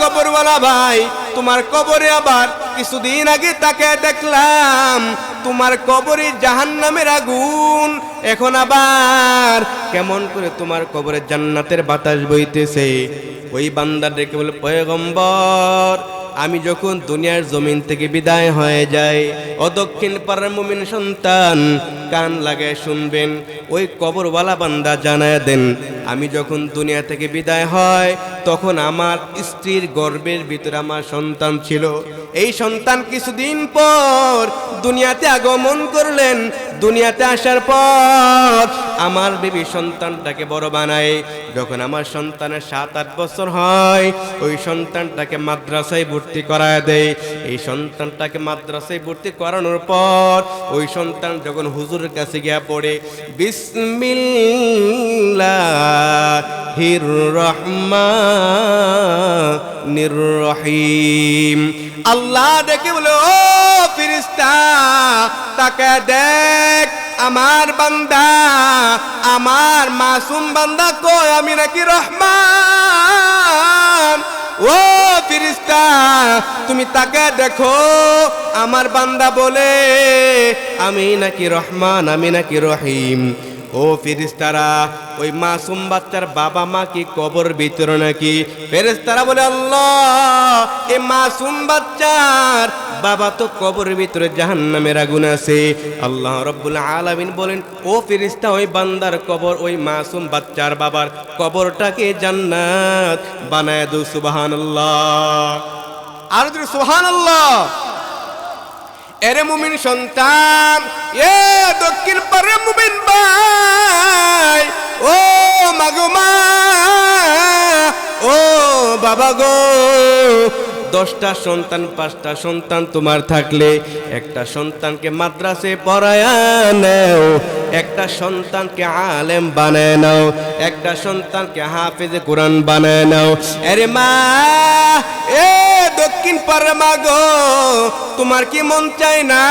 কবরওয়ালা ভাই, তোমার কবরে আবার কিছুদিন আগে তাকায় দেখলাম তোমার কবরে জাহান্নামের আগুন, এখন আবার কেমন করে তোমার কবরে জান্নাতের বাতাস বইতেছে? ওই বান্দা ডেকে বলে, পয়গম্বর, আমি যখন দুনিয়ার জমিন থেকে বিদায় হয়ে যাই, ও দক্ষিণ পাড়ার মুমিন সন্তান, কান লাগায় শুনবেন। ওই কবরওয়ালা বান্দা জানায় দেন, আমি যখন দুনিয়া থেকে বিদায় হয় তখন আমার স্ত্রীর গর্ভের ভিতরে আমার সন্তান ছিল। এই সন্তান কিছুদিন পর দুনিয়াতে আগমন করলেন। দুনিয়াতে আসার পর আমার বিবি সন্তানটাকে বড় বানায়। যখন আমার সন্তানের 7-8 বছর হয়, ওই সন্তানটাকে মাদ্রাসায় ভর্তি করায় দেয়। এই সন্তানটাকে মাদ্রাসায় ভর্তি করানোর পর ওই সন্তান যখন হুজুরের কাছে গিয়া পড়ে, বিসমিল্লাহির রহমানির রহিম, আল্লাহ দেখে বলে, ও ফেরেশতা, তাকে দেখ আমার বান্দা, আমার মাসুম বান্দা কয় আমি নাকি রহমান। ও ফেরেশতা, তুমি তাকে দেখো, আমার বান্দা বলে আমি নাকি রহমান, আমি নাকি রহিম। ও ফেরেশতারা, ওই মাসুম বাচ্চার বাবা মা কি কবর ভিতরে নাকি? ফেরেশতারা বলে, আল্লাহ, এই মাসুম বাচ্চার বাবা তো কবরের ভিতরে জাহান্নামের আগুন আছে। আল্লাহ রাব্বুল আলামিন বলেন, ও ফেরেশতা, ওই বান্দার কবর, ওই মাসুম বাচ্চার বাবার কবরটাকে জান্নাত বানায় দাও। সুবহানাল্লাহ, আর জোরে সুবহানাল্লাহ। এরে মুমিন সন্তান, এ দক্ষিণ পাড়ার মুমিন ভাই, ও মাগো মা, ও বাবা গো, 10টা সন্তান 5টা সন্তান তোমার থাকলে একটা সন্তানকে মাদ্রাসায় পড়ায়া নাও, একটা সন্তানকে আলেম বানায় নাও, একটা সন্তানকে হাফেজে কোরআন বানায় নাও। আরে মা, এ দক্ষিণ পাড়া মা গো, তোমার কি মন চায় না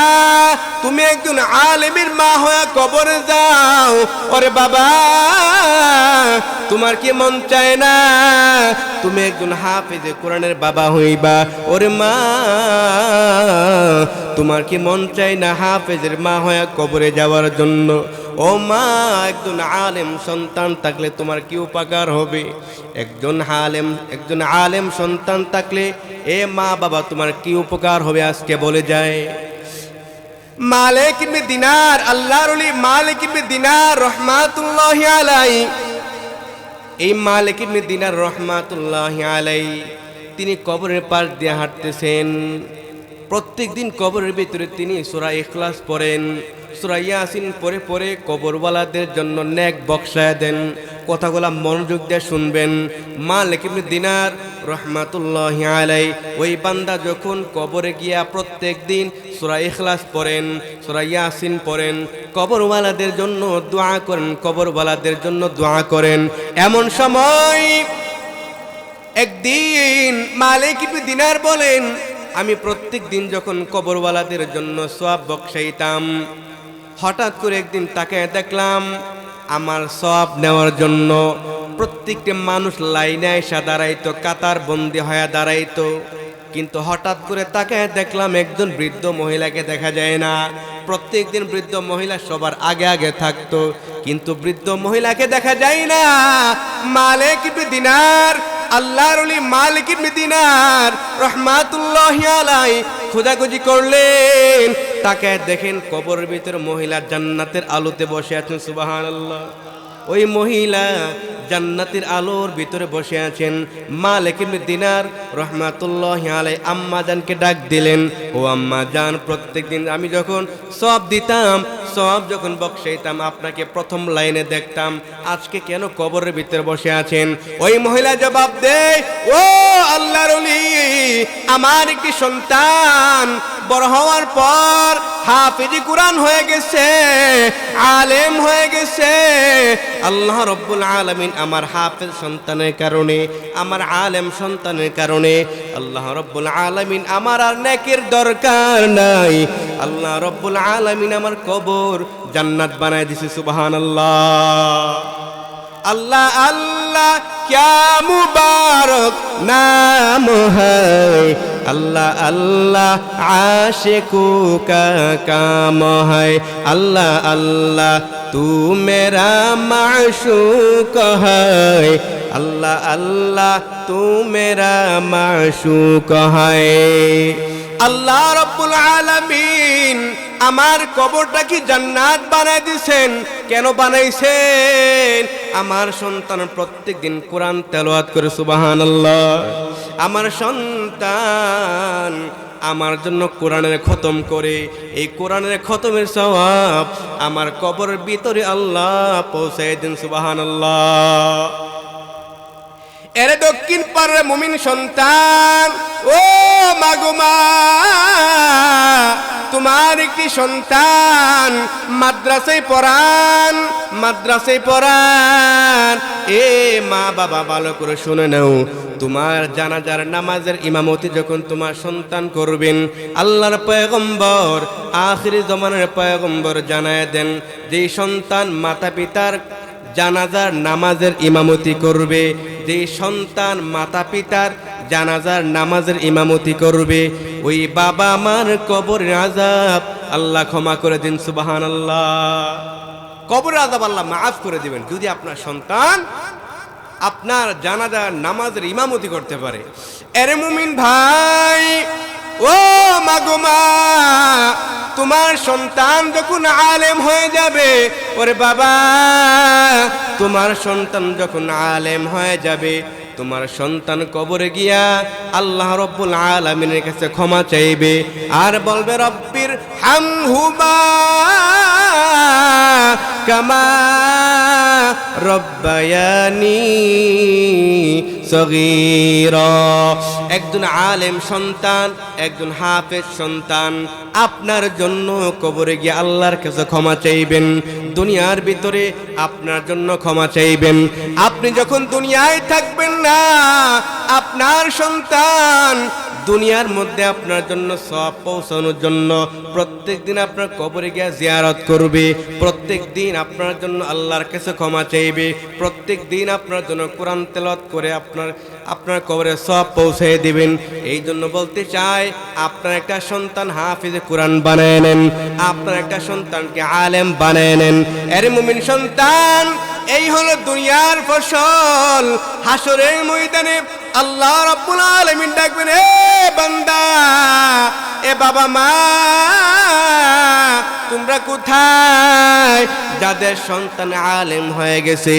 তুমি একজন আলেমের মা হয়ে কবরে যাও? ওরে বাবা, তোমার কি মন চায় না তুমি একজন হাফেজে কোরআনের বাবা হইবা? ওরে মা, তোমার কি মন চায় না হাফেজের মা হয়ে কবরে যাওয়ার জন্য? ও মা, একজন আলেম সন্তান থাকলে তোমার কি উপকার হবে? একজন আলেম সন্তান থাকলে এ মা বাবা তোমার কি উপকার হবে আজকে বলে যায়। মালিক ইবনে দিনার, আল্লাহর ওলি মালিক ইবনে দিনার রহমাতুল্লাহি আলাইহি, এই মালিক ইবনে দিনার রহমাতুল্লাহি আলাইহি তিনি কবরের পাশ দিয়ে হাঁটতেছেন। প্রত্যেক দিন কবরের ভিতরে তিনি সূরা ইখলাস পড়েন, সূরা ইয়াসিন পড়ে পড়ে কবরওয়ালাদের জন্য নেক বক্সায় দেন। কথাগুলা মনোযোগ দিয়ে শুনবেন। মালিক ইবনে দিনার রহমাতুল্লাহি আলাইহি ওই বান্দা যখন কবরে গিয়া প্রত্যেক দিন সূরা ইখলাস পড়েন, সূরা ইয়াসিন পড়েন, কবরওয়ালাদের জন্য দোয়া করেন, কবরওয়ালাদের জন্য দোয়া করেন। এমন সময় একদিন মালিক ইবনে দিনার বলেন, আমি প্রত্যেক দিন যখন কবরওয়ালাদের জন্য সওয়াব বক্সাইতাম, হঠাৎ করে একদিন তাকায় দেখলাম আমার সওয়াব নেওয়ার জন্য প্রত্যেকটা মানুষ লাইনে এসে দাঁড়াইতো, কাতার বন্দি হয়ে দাঁড়াইতো। কিন্তু হঠাৎ করে তাকায় দেখলাম একজন বৃদ্ধ মহিলাকে দেখা যায় না। প্রত্যেক দিন বৃদ্ধ মহিলা সবার আগে আগে থাকতো, কিন্তু বৃদ্ধ মহিলাকে দেখা যায় না। মালিক ইবনে দিনার, আল্লাহর ওলি মালিক ইবনে দিনার রহমাতুল্লাহি আলাইহি খোঁজাখুঁজি করলেন, তাকে দেখেন কবরের ভিতরে মহিলা জান্নাতের আলোতে বসে আছেন। সুবহানাল্লাহ, ওই মহিলা জান্নাতের আলোর ভিতরে বসে আছেন। মালিক ইবনে দিনার রহমাতুল্লাহি আলাইহি আম্মা জানকে ডাক দিলেন, ও আম্মা জান, প্রত্যেকদিন আমি যখন সওয়াব দিতাম, সওয়াব যখন বক্সাইতাম, আপনাকে প্রথম লাইনে দেখতাম, আজকে কেন কবরের ভিতরে বসে আছেন? ওই মহিলা জবাব দেয়, ও আল্লাহর ওলি, আমার একটি সন্তান বড় হওয়ার পর হাফেজি কুরআন হয়ে গেছে, আলেম হয়ে গেছে। আল্লাহ রব্বুল আলামিন আমার হাফেজ সন্তানের কারণে, আমার আলেম সন্তানের কারণে আল্লাহ রব্বুল আলামিন আমার আর নেকের দরকার নাই। আল্লাহ রব্বুল আলামিন আমার কবর জান্নাত বানায় দিছে। সুবহানাল্লাহ, আল্লাহ আল্লাহ क्या मुबारक नाम है, अल्लाह अल्लाह आशिकों का काम है, अल्लाह अल्लाह तू मेरा माशूक है, अल्लाह अल्लाह तू मेरा माशूक है। আল্লাহ রব্বুল আলামিন আমার কবরটা কি জান্নাত বানাই দিয়েছেন? কেন বানাইছেন? আমার সন্তান প্রত্যেক দিন কোরআন তেলাওয়াত করে। সুবহানাল্লাহ, আমার সন্তান আমার জন্য কোরআনের খতম করে, এই কোরআনের খতমের সওয়াব আমার কবরের ভিতরে আল্লাহ পৌঁছায় দেন। সুবহানাল্লাহ, এরে দক্ষিণ পাড়ার মুমিন সন্তান, ও মাগুমা, তোমার একটি সন্তান মাদ্রাসায় পড়ান, মাদ্রাসায় পড়ান। এ মা বাবা ভালো করে শুনে নাও, তোমার জানাজার নামাজের ইমামতি যখন তোমার সন্তান করবেন, আল্লাহর পয়গম্বর, আখিরি জমানার পয়গম্বর জানায় দেন, যে সন্তান মাতা পিতার জানাজার নামাজের ইমামতি করবে, যে সন্তান মাতা পিতার জানাজার নামাজের ইমামতি করবে, ওই বাবা মার কবরের আযাব আল্লাহ ক্ষমা করে দিন। সুবহানাল্লাহ, কবরের আযাব আল্লাহ মাফ করে দিবেন যদি আপনার সন্তান আপনার জানাজার নামাজের ইমামতি করতে পারে। এরে মুমিন ভাই, ও মাগুমা, তোমার সন্তান যখন আলেম হয়ে যাবে, ওরে বাবা, তোমার সন্তান যখন আলেম হয়ে যাবে, তোমার সন্তান কবরে গিয়া আল্লাহ রব্বুল আলামিনের কাছে ক্ষমা চাইবে আর বলবে, রব্বির হামহুমা কামা রব্বায়ানি সগীরা। একজন আলেম সন্তান, একজন হাফেজ সন্তান আপনার জন্য কবরে গিয়ে আল্লাহর কাছে ক্ষমা চাইবেন, দুনিয়ার ভিতরে আপনার জন্য ক্ষমা চাইবেন। আপনি যখন দুনিয়ায় থাকবেন না, আপনার সন্তান দুনিয়ার মধ্যে আপনার জন্য সওয়াব পৌঁছানোর জন্য প্রত্যেক দিন আপনার কবরে গিয়ে জিয়ারত করবে, প্রত্যেক দিন আপনার জন্য আল্লাহর কাছে ক্ষমা চাইবে, প্রত্যেক দিন আপনার জন্য কোরআন তেলাওয়াত করে আপনার কবরে সওয়াব পৌঁছে দিবেন। এই জন্য বলতে চাই, আপনার একটা সন্তান হাফিজে কোরআন বানায় নেন, আপনার একটা সন্তানকে আলেম বানায় নেন। এর মুমিন সন্তান, এই হলো দুনিয়ার ফসল। হাসরের ময়দানে আল্লাহ রাব্বুল আলামিন ডাকবেন, এ বান্দা, এ বাবা মা, তোমরা কোথায়? যাদের সন্তান আলেম হয়ে গেছে,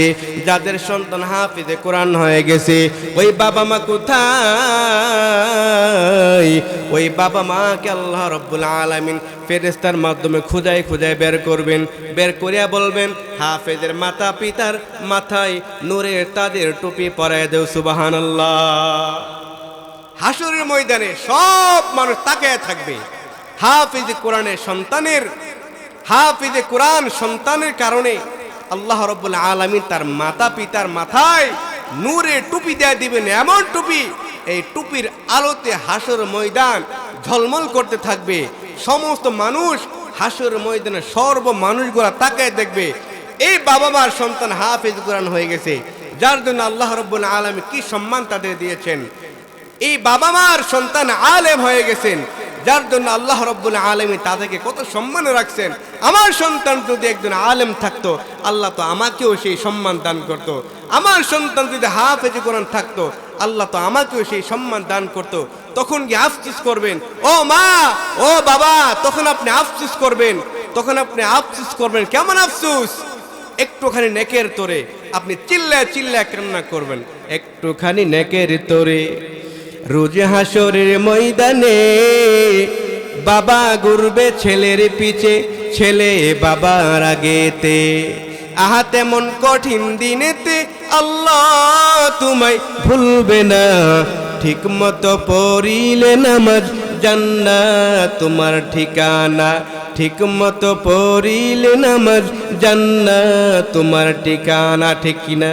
যাদের সন্তান হাফিজে কোরআন হয়ে গেছে, ওই বাবা মা কোথায়? ওই বাবা মাকে আল্লাহ রাব্বুল আলামিন ফেরেশতার মাধ্যমে খুঁজায় খুঁজায় বের করবেন, বের করিয়া বলবেন, হাফেজের মাতা পিতার মাথায় নূরের তাদের টুপি পরায় দেও, সুবহানাল্লাহ। হাসরের ময়দানে সব মানুষ তাকায় থাকবে। হাফিজে কোরআন সন্তানের কারণে আল্লাহ রাব্বুল আলামিন তার মাতা পিতার মাথায় নূরের টুপি দিয়ে দিবেন, এমন টুপি, এই টুপির আলোতে হাসর ময়দান ঝলমল করতে থাকবে। সমস্ত মানুষ হাসর ময়দানে সর্ব মানুষগুলা তাকায় দেখবে, এই বাবা মার সন্তান হাফিজ কোরআন হয়ে গেছে, যার জন্য আল্লাহ রাব্বুল আলামিন কি সম্মান তাদের দিয়েছেন। এই বাবা মার সন্তান আলেম হয়ে গেছেন, যার জন্য আল্লাহ রাব্বুল আলামিন তাদেরকে কত সম্মানে রাখছেন। আমার সন্তান যদি একজন আলেম থাকতো, আল্লাহ তো আমাকেও সেই সম্মান দান করত। আমার সন্তান যদি হাফেজ কোরআন থাকতো, আল্লাহ তো আমাকেও সেই সম্মান দান করত। তখন কি আফসোস করবেন? ও মা, ও বাবা, তখন আপনি আফসোস করবেন, কেমন আফসোস? একটুখানি নেকের তোরে আপনি চিল্লায় চিল্লায় কান্না করবেন, একটুখানি নেকের তোরে। রোজ হাসরের ময়দানে বাবা ঘুরবে ছেলের পিছে, ছেলে বাবার আগেতে। আহা তেমন কঠিন দিনেতে আল্লাহ তোমায় ভুলবে না, ঠিক মতো পড়িলে নামাজ জান্নাত তোমার ঠিকানা, ঠিক মতো পড়িলে নামাজ জান্নাত তোমার ঠিকানা, ঠিক কিনা?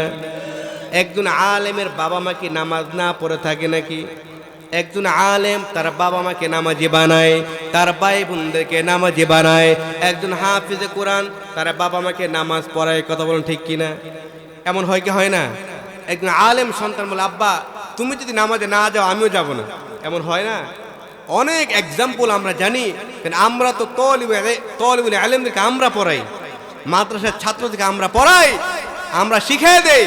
একজন আলেমের বাবা মা কি নামাজ না পড়ে থাকে নাকি? একজন আলেম তার বাবা মাকে নামাজি বানায়, তার ভাই বোনদেরকে নামাজি বানায়। একজন হাফিজে কোরআন তার বাবা মাকে নামাজ পড়ায়, কথা বলুন ঠিক কিনা? এমন হয় কি হয় না? একজন আলেম সন্তান বলে, আব্বা তুমি যদি নামাজে না যাও আমিও যাব না, এমন হয় না? অনেক এক্সাম্পল আমরা জানি। আমরা তো তলিবুল আলেমদেরকে আমরা পড়াই, মাদ্রাসার ছাত্রদেরকে আমরা পড়াই, আমরা শিখিয়ে দেই,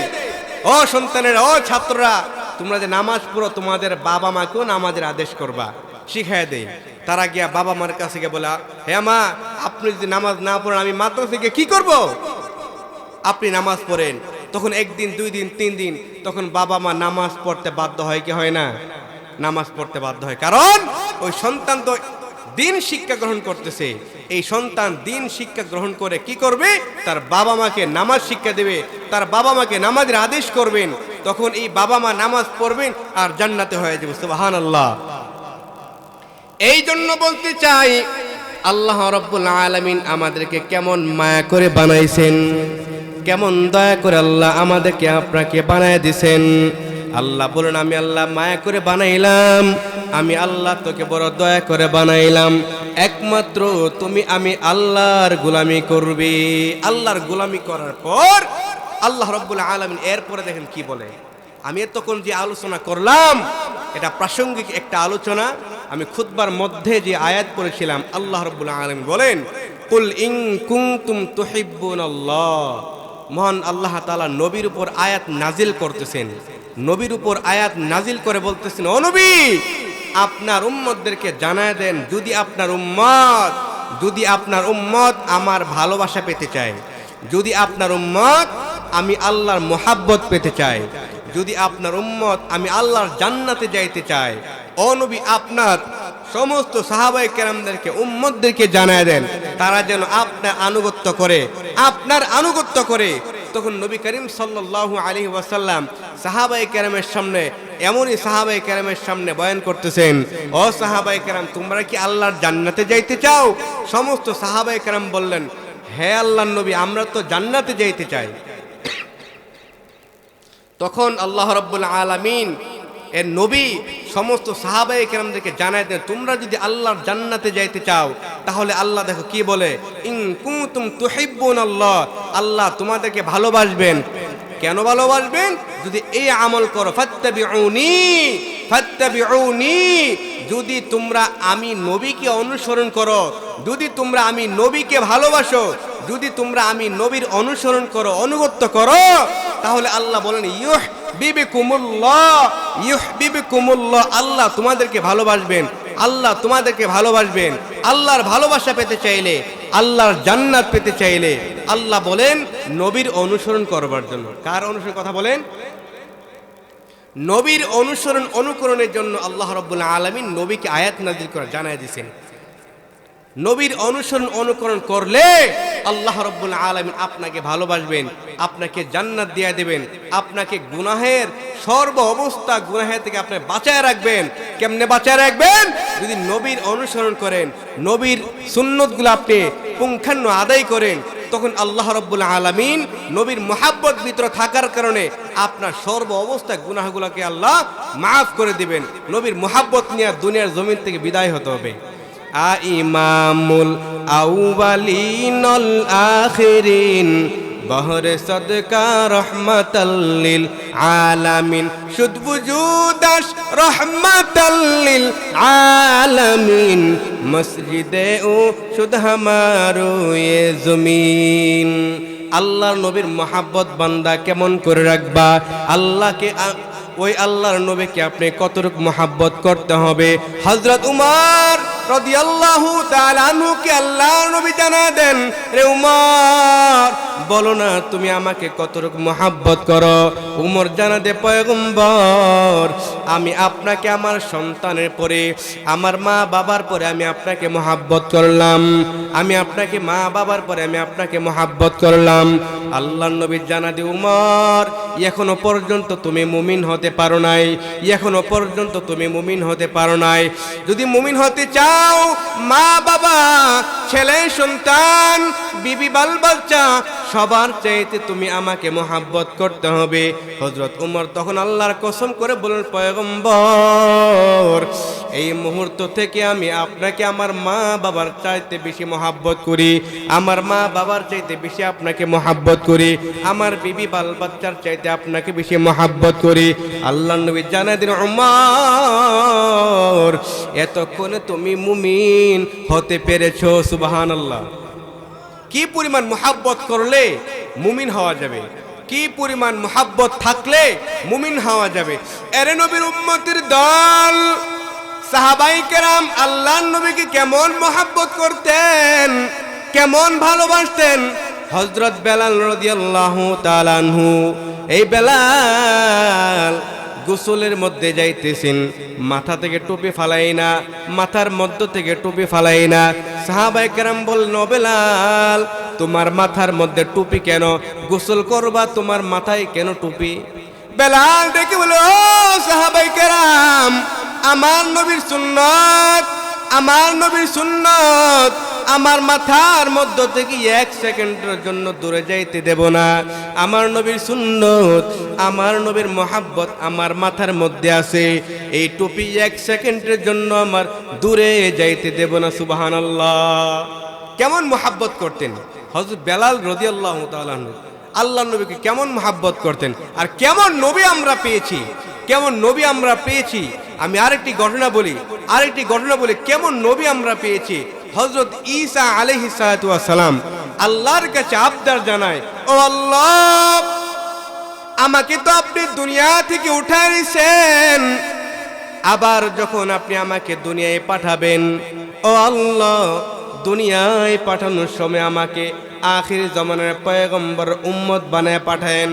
ও সন্তানেরা, ও ছাত্ররা, তোমরা যে নামাজ পড়ো তোমাদের বাবা মাকেও নামাজের আদেশ করবা, শিখাই দেই। তারা গিয়া বাবা মার কাছে গিয়ে বলে, হে মা, আপনি যদি নামাজ না পড়েন আমি মাদ্রাসা গিয়ে কি করব? আপনি নামাজ পড়েন। তখন একদিন, 2 দিন, 3 দিন, তখন বাবা মা নামাজ পড়তে বাধ্য হয় কি হয় না? নামাজ পড়তে বাধ্য হয়, কারণ ওই সন্তান তো দিন শিক্ষা গ্রহণ করতেছে। এই সন্তান দিন শিক্ষা গ্রহণ করে কি করবে? তার বাবা মাকে নামাজ শিক্ষা দেবে, তার বাবা মাকে নামাজের আদেশ করবেন। তখন এই বাবা মা নামাজ পড়বেন আর জান্নাতে হয়ে যাবে, সুবহানাল্লাহ। এই জন্য বলতে চাই, আল্লাহ রাব্বুল আলামিন আমাদেরকে কেমন মায়া করে বানাইছেন, কেমন দয়া করে আল্লাহ আমাদেরকে আপনাকে বানায় দিয়েছেন। আল্লাহ বলেন, আমি আল্লাহ মায়া করে বানাইলাম, আমি আল্লাহ তোকে বড় দয়া করে বানাইলাম, একমাত্র আমি আল্লাহর গোলামি করবি। আল্লাহর গোলামি করার পর আল্লাহ রাব্বুল আলামিন এরপরে দেখেন কি বলে। আমি এতক্ষণ যে আলোচনা করলাম এটা প্রাসঙ্গিক একটা আলোচনা। আমি খুতবার মধ্যে যে আয়াত পড়েছিলাম, আল্লাহ রাব্বুল আলামিন বলেন, কুল ইন কুনতুম তুহিব্বুনাল্লাহ। মহান আল্লাহ তাআলা নবীর উপর আয়াত নাজিল করতেছেন, নবীর উপর আয়াত নাজিল করে বলতেছেন, ও নবী, আপনার উম্মতদেরকে জানায় দেন, যদি আপনার উম্মত আমার ভালোবাসা পেতে চায়, যদি আপনার উম্মত আমি আল্লাহর মোহাব্বত পেতে চাই, যদি আপনার উম্মত আমি আল্লাহর জান্নাতে যাইতে চাই, ও নবী আপনার সমস্ত সাহাবায়ে কেরামদেরকে, উম্মতদেরকে জানায় দেন, তারা যেন আপনার আনুগত্য করে। তখন নবী করিম সাল্লাল্লাহু আলাইহি ওয়াসাল্লাম সাহাবায়ে কেরামের সামনে, এমনই সাহাবায়ে কেরামের সামনে বয়ান করতেছেন, ও সাহাবায়ে কেরাম, তোমরা কি আল্লাহর জান্নাতে যাইতে চাও? সমস্ত সাহাবায়ে কেরাম বললেন, হে আল্লাহর নবী, আমরা তো জান্নাতে যাইতে চাই। তখন আল্লাহ রাব্বুল আলামিন এর নবী সমস্ত সাহাবায়ে কেরামদেরকে জানায় দেন, তোমরা যদি আল্লাহর জান্নাতে যাইতে চাও তাহলে আল্লাহ দেখো কি বলে, ইন কুনতুম তুহিব্বুনাল্লাহ, আল্লাহ তোমাদেরকে ভালোবাসবেন। কেন ভালোবাসবেন? যদি এই আমল করো, ফাত্তাবিউনি ফাত্তাবিউনি, যদি তোমরা আমি নবীকে অনুসরণ করো, যদি তোমরা আমি নবীকে ভালোবাসো, যদি তোমরা আমি নবীর অনুসরণ করো, অনুগত্য করো, তাহলে আল্লাহ বলেন ইউহবিবকুমুল্লাহ ইউহবিবকুমুল্লাহ, আল্লাহ তোমাদেরকে ভালোবাসবেন, আল্লাহ তোমাদেরকে ভালোবাসবেন। আল্লাহর ভালোবাসা পেতে চাইলে, আল্লাহর জান্নাত পেতে চাইলে আল্লাহ বলেন নবীর অনুসরণ করবার জন্য। কার অনুসরণ কথা বলেন? নবীর অনুসরণ অনুকরণের জন্য আল্লাহ রাব্বুল আলামিন নবীকে আয়াত নাযিল করে জানায় দিয়েছেন। নবীর অনুসরণ অনুকরণ করলে আল্লাহ রাব্বুল আলামিন আপনাকে ভালোবাসবেন, আপনাকে জান্নাত দিয়ে দেবেন, আপনাকে গুনাহের সর্ব অবস্থা গুনাহের থেকে আপনি বাঁচায় রাখবেন। কেমনে বাঁচায় রাখবেন? যদি নবীর অনুসরণ করেন, নবীর সুন্নতগুলো আপনি পুঙ্খান্ন আদায় করেন, তখন আল্লাহ রাব্বুল আলামিন নবীর মুহাব্বত ভিতরে থাকার কারণে আপনার সর্ব অবস্থা গুনাহগুলোকে আল্লাহ মাফ করে দিবেন। নবীর মুহাব্বত নিয়ে দুনিয়ার জমিন থেকে বিদায় হতে হবে। ইমামুল আউয়ালিন আখিরিন বহরে সদকা রহমাতাল লিল আলামিন, শুদ বুজুদাস রহমাতাল লিল আলামিন, মসজিদে ও শুদ হামারো এ জমিন। আল্লাহর নবীর মুহাব্বত বান্দা কেমন করে রাখবা? আল্লাহকে, ওই আল্লাহর নবীকে আপনি কতটুকু মুহাব্বত করতে হবে। হযরত উমর রাদিয়াল্লাহু তাআলা আনহুকে আল্লাহর নবী জানা দেন, রে উমর বলো না তুমি আমাকে কতটুকু মুহাব্বত করো। উমর জানা দে, পয়গম্বর আমি আপনাকে আমার সন্তানের পরে, আমার মা বাবার পরে আমি আপনাকে মুহাব্বত করলাম, আমি আপনাকে মা বাবার পরে আমি আপনাকে মুহাব্বত করলাম। আল্লাহর নবী জানা দে, উমর এখনো পর্যন্ত তুমি মুমিন হতে পারো নাই, এখনো পর্যন্ত তুমি মুমিন হতে পারো নাই। যদি মুমিন হতে চাও, মা বাবা, ছেলে সন্তান, বিবি বাল বাচ্চা সবার চাইতে তুমি আমাকে মুহাব্বত করতে হবে। হযরত উমর তখন আল্লাহর কসম করে বলেন, পয়গম্বর এই মুহূর্ত থেকে আমি আপনাকে আমার মা বাবার চাইতে বেশি মুহাব্বত করি, আমার মা বাবার চাইতে বেশি আপনাকে মুহাব্বত করি, আমার বিবি বাল বাচ্চার চাইতে আপনাকে বেশি মুহাব্বত করি। আল্লাহর নবী জানায় দিন, উমর এতক্ষণে তুমি মুমিন হতে পেরেছো। সুবহানাল্লাহ। কি পরিমাণ মুহাব্বত করলে মুমিন হওয়া যাবে, কি পরিমাণ মুহাব্বত থাকলে মুমিন হওয়া যাবে। এরে নবীর উম্মতের দল, সাহাবায়ে কেরাম আল্লাহর নবীকে কেমন মুহাব্বত করতেন, কেমন ভালোবাসতেন। হযরত বেলাল রাদিয়াল্লাহু তাআলা আনহু, এই বেলাল গোসলের মধ্যে যাইতেছেন, মাথা থেকে টুপি ফালাই না, মাথার মধ্য থেকে টুপি ফালাই না। সাহাবায়ে কেরাম বললেন, ও বেলাল তোমার মাথার মধ্যে টুপি কেন? গোসল করবা, তোমার মাথায় কেন টুপি? বেলাল ডেকে বলে, ও সাহাবায়ে কেরাম আমার নবীর সুন্নাত, আমার নবীর সুন্নাত আমার মাথার মধ্য থেকে এক সেকেন্ডের জন্য দূরে যাইতে দেব না। আমার নবীর সুন্নত, আমার নবীর মুহাব্বত আমার মাথার মধ্যে আছে, এই টুপি এক সেকেন্ডের জন্য আমার দূরে যাইতে দেব না। সুবহানাল্লাহ। কেমন মুহাব্বত করতেন হযরত বেলাল রাদিয়াল্লাহু তাআলা আনহু, আল্লাহর নবীকে কেমন মুহাব্বত করতেন। আর কেমন নবী আমরা পেয়েছি, কেমন নবী আমরা পেয়েছি। আমি আরেকটি ঘটনা বলি, কেমন নবী আমরা পেয়েছি। হযরত ঈসা আলাইহিস সালাতু ওয়াস সালাম আল্লাহর কাছে আবদার জানায়, ও আল্লাহ আমাকে তো আপনি দুনিয়া থেকে উঠায় নিয়েছেন, আবার যখন আপনি আমাকে দুনিয়ায় পাঠাবেন, ও আল্লাহ দুনিয়ায় পাঠানোর সময় আমাকে আখির জামানার পয়গম্বর উম্মত বানায় পাঠায়েন,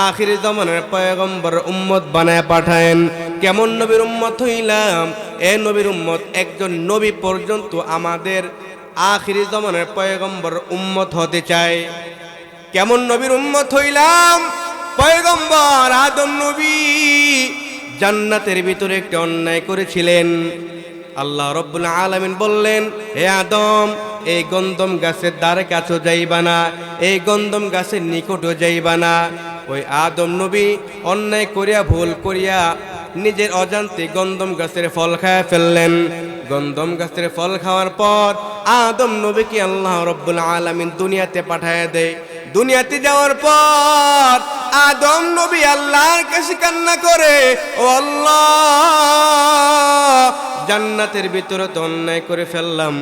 আখির জামানার পয়গম্বর উম্মত বানায় পাঠায়েন। কেমন নবীর উম্মত হইলাম, এ নবীর উম্মত একজন নবী পর্যন্ত আমাদের আখির জামানার পয়গম্বর উম্মত হতে চায়। কেমন নবীর উম্মত হইলাম, পয়গম্বর আদম নবী জান্নাতের ভিতরে একটা অন্যায় করেছিলেন। আল্লাহ রাব্বুল আলামিন বললেন, হে আদম এই গন্ধম গাছের দ্বারে কাছেও যাইবা না, এই গন্ধম গাছের নিকটও যাইবা না। ওই আদম নবী অন্যায় করিয়া ভুল করিয়া নিজের অজান্তে গন্ধম গাছের ফল খায় ফেললেন। গন্ধম গাছের ফল খাওয়ার পর আদম নবীকে আল্লাহ রাব্বুল আলামিন দুনিয়াতে পাঠায় দেয়। দুনিয়াতে যাওয়ার পর আদম নবী আল্লাহর কাছে কান্না করে, ও আল্লাহ, জান্নাতের ভিতরে তো অন্যায় করে ফেললাম,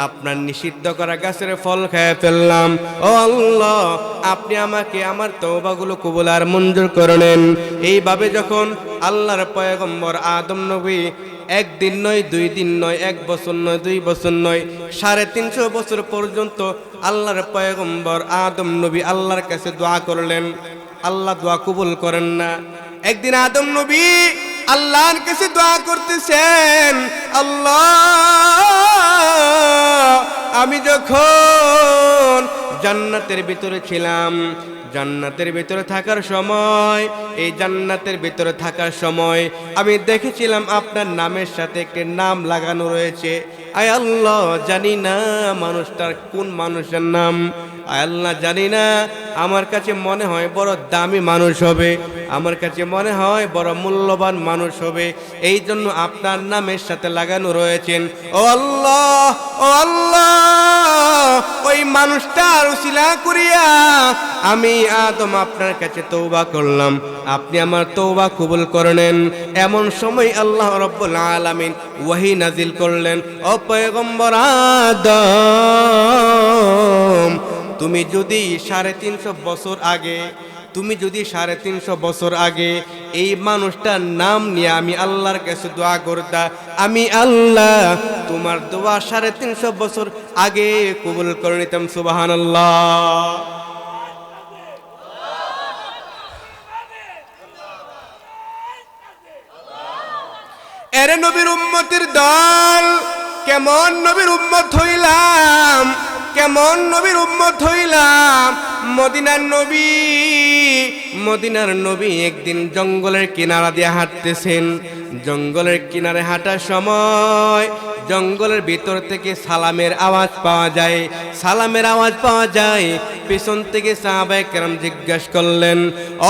আপনার নিষিদ্ধ করা গাছের ফল খেয়ে ফেললাম। ও আল্লাহ, আপনি আমাকে আমার তওবাগুলো কবুল আর মঞ্জুর করে নেন। এইভাবে যখন আল্লাহর পয়গম্বর আদম নবী একদিন নয়, 2 দিন নয়, 1 বছর নয়, 2 বছর নয়, 350 বছর পর্যন্ত আল্লাহর পয়গম্বর আদম নবী আল্লাহর কাছে দোয়া করলেন। আল্লাহ দোয়া কবুল করেন না। একদিন আদম নবী আল্লাহর কাছে দোয়া করতেছেন, আল্লাহ, আমি যখন জান্নাতের ভিতরে ছিলাম, জান্নাতের ভিতরে থাকার সময়, এই জান্নাতের ভিতরে থাকার সময় আমি দেখেছিলাম আপনার নামের সাথে একটি নাম লাগানো রয়েছে। আয় আল্লাহ, জানি না মানুষটার কোন মানুষের নাম। আয় আল্লাহ, জানি না, আমার কাছে মনে হয় বড় দামি মানুষ হবে, আমার কাছে মনে হয় বড় মূল্যবান মানুষ হবে, এই জন্য আপনার নামের সাথে লাগানো রয়েছেন। ও আল্লাহ, ও আল্লাহ, ওই মানুষটার উসিলা করিয়া আমি আদম আপনার কাছে তওবা করলাম, আপনি আমার তওবা কবুল করে নেন। এমন সময় আল্লাহ রাব্বুল আলামিন ওহী নাজিল করলেন, ও পয়গম্বর আদম, তুমি যদি 350 বছর আগে, তুমি যদি 350 বছর আগে এই মানুষটার নাম নিয়ে আমি আল্লাহর কাছে দোয়া করতা, আমি আল্লাহ তোমার দোয়া 350 বছর আগে কবুল করে নিতাম। সুবহানাল্লাহ। এরে নবীর উম্মতের দল, কেমন নবীর উম্মত হইলাম, কেমন নবীর উম্মত হইলাম। মদিনার নবী, মদিনার নবী একদিন জঙ্গলের কিনারা দিয়ে হাঁটতেছেন। জঙ্গলের কিনারে হাঁটার সময় জঙ্গলের ভিতর থেকে সালামের আওয়াজ পাওয়া যায়, সালামের আওয়াজ পাওয়া যায়। পেছন থেকে সাহাবায়ে কেরাম জিজ্ঞাসা করলেন,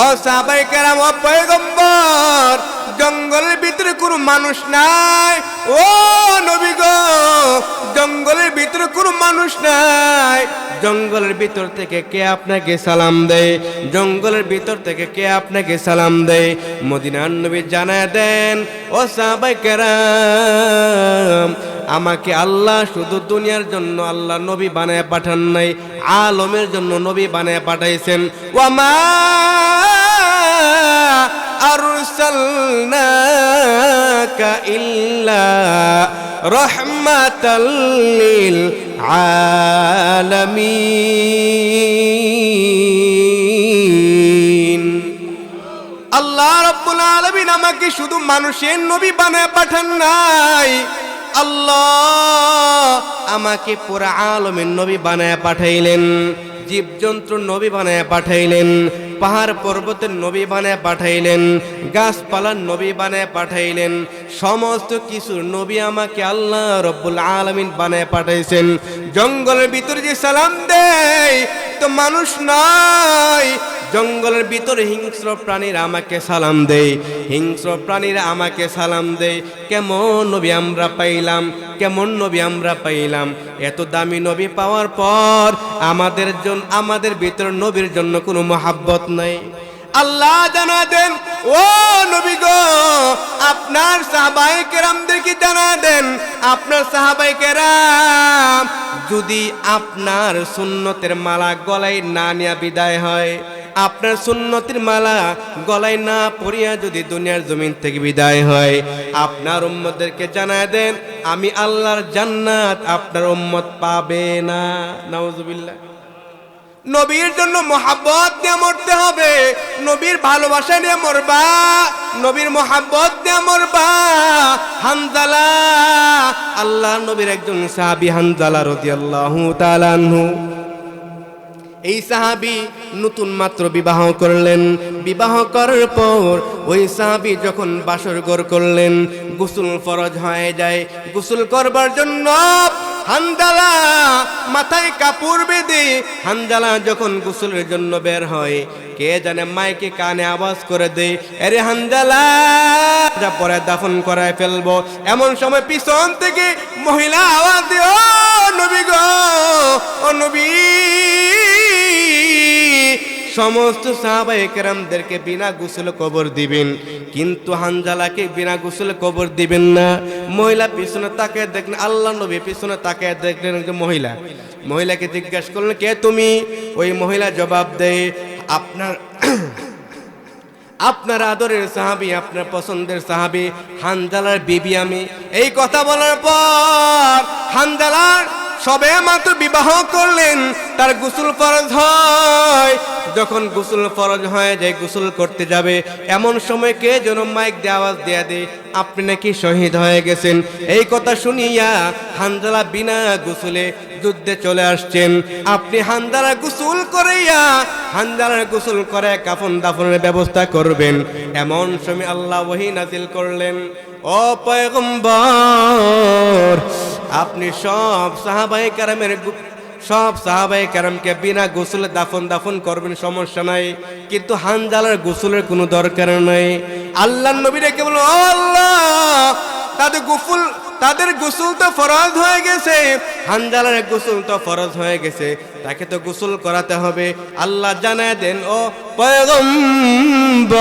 ও সাহাবায়ে কেরাম, ও পয়গম্বর, জঙ্গলের ভিতরে কোনো মানুষ নাই? ও নবী গো, জঙ্গলের ভিতরে কোনো মানুষ নাই, জঙ্গলের ভিতর থেকে কে আপনাকে সালাম দেয়? জঙ্গলের ভিতর থেকে কে আপনাকে সালাম দেয়? মদিনার নবী জানায় দেন, ও সাহাবায়ে কেরাম, আমাকে আল্লাহ শুধু দুনিয়ার জন্য আল্লাহ নবী বানায় পাঠান নাই, আলমের জন্য নবী বানায় পাঠাইছেন। ওয়ামা আরসালনাকা ইল্লা রাহমাতাল লিল আলামিন। আল্লাহ রাব্বুল আলামিন আমাকে শুধু মানুষের নবী বানায় পাঠান নাই, আল্লাহ আমাকে পুরা আলমের নবী বানায় পাঠাইলেন, জীবজন্তু নবী বানায় পাঠাইলেন, পাহাড় পর্বতের নবী বানায় পাঠাইলেন, গাছপালার নবী বানায় পাঠাইলেন, সমস্ত কিছুর নবী আমাকে আল্লাহ রব্বুল আলামিন বানায় পাঠাইছেন। জঙ্গলের ভিতরে যে সালাম দেয় তো মানুষ নয়, জঙ্গলের ভিতরে হিংস্র প্রাণীরা আমাকে সালাম দেয়, হিংস্র প্রাণীরা আমাকে সালাম দেয়। কেমন নবী আমরা পাইলাম, কেমন নবী আমরা পাইলাম। এত দামি নবী পাওয়ার পর আমাদের ভিতরে নবীর জন্য কোনো মহাব্বত নাই। আল্লাহ জানা দেন, ও নবী গো, আপনার সাহাবায়ে কেরামদেরকে জানা দেন, আপনার সাহাবায়ে কেরাম যদি আপনার সুন্নতের মালা গলায় না নিয়ে বিদায় হয়, আপনার সুন্নতের মালা গলায় না পরিয়া যদি দুনিয়ার জমিন থেকে বিদায় হয়, আপনার উম্মতদেরকে জানায় দেন, আমি আল্লাহর জান্নাত আপনার উম্মত পাবে না। নাউজুবিল্লাহ। নবীর জন্য মহাব্বত দিয়ে মরতে হবে, নবীর ভালোবাসা নিয়ে মরবা, নবীর মহাব্বত দিয়ে মরবা। হানজালা, আল্লাহ নবীর একজন সাহাবী হানজালা রাদিয়াল্লাহু তাআলা আনহু, এই সাহাবী নতুন মাত্র বিবাহ করলেন। বিবাহ করার পর ওই সাহাবী যখন বাসর ঘর করলেন, গোসল ফরজ হয়ে যায়। গোসল করবার জন্য হানজালা মাথায় কাপড় বেঁধে হানজালা যখন গোসলের জন্য বের হয়, কে জানে মাইকে কানে আওয়াজ করে দেয়, আরে হানজালা যা পরে দাফন করায় ফেলবো। এমন সময় পিছন থেকে মহিলা আওয়াজ দিয়ে, ও নবী গো, ও নবী। সমস্ত সাহাবায়ে কেরামদেরকে বিনা গোসল কবর দিবেন, কিন্তু হানজালাকে বিনা গোসল কবর দিবেন না। মহিলা পিছনে তাকে দেখলেন, আল্লাহ নবী পিছনে তাকে দেখলেন যে মহিলাকে জিজ্ঞাসা করলেন, কে তুমি? ওই মহিলা জবাব দেয়, আপনার আদরের সাহাবী, আপনার পছন্দের সাহাবী হানজালার বিবি আমি। এই কথা বলার পর হানজালার সবে মাত্র বিবাহ করলেন, তার গোসল ফরজ হয়। যখন গোসল ফরজ হয়, যে গোসল করতে যাবে, এমন সময় কে যেন মাইক দিয়ে আওয়াজ দেয়া দেয়, আপনি নাকি শহীদ হয়ে গেছেন। এই কথা শুনিয়া হানজালা বিনা গোসলে যুদ্ধে চলে আসছেন। আপনি হানজালা গোসল করাইয়া, হানজালার গোসল করে কাফন দাফনের ব্যবস্থা করবেন। এমন সময় আল্লাহ ওহী নাজিল করলেন, ও পয়গম্বর, আপনি সব সাহাবায়ে কেরামকে বিনা গোসলে দাফন করবেন, সমস্যা নাই, কিন্তু হানজালার গোসলের কোনো দরকার নাই। আল্লাহর নবী রেখে বলল, ও আল্লাহ, তাদের গোসল তো ফরজ হয়ে গেছে, হানজালার গোসল তো ফরজ হয়ে গেছে, তাকে তো গোসল করাতে হবে। আল্লাহ জানায় দেন, ও পয়গম্বর,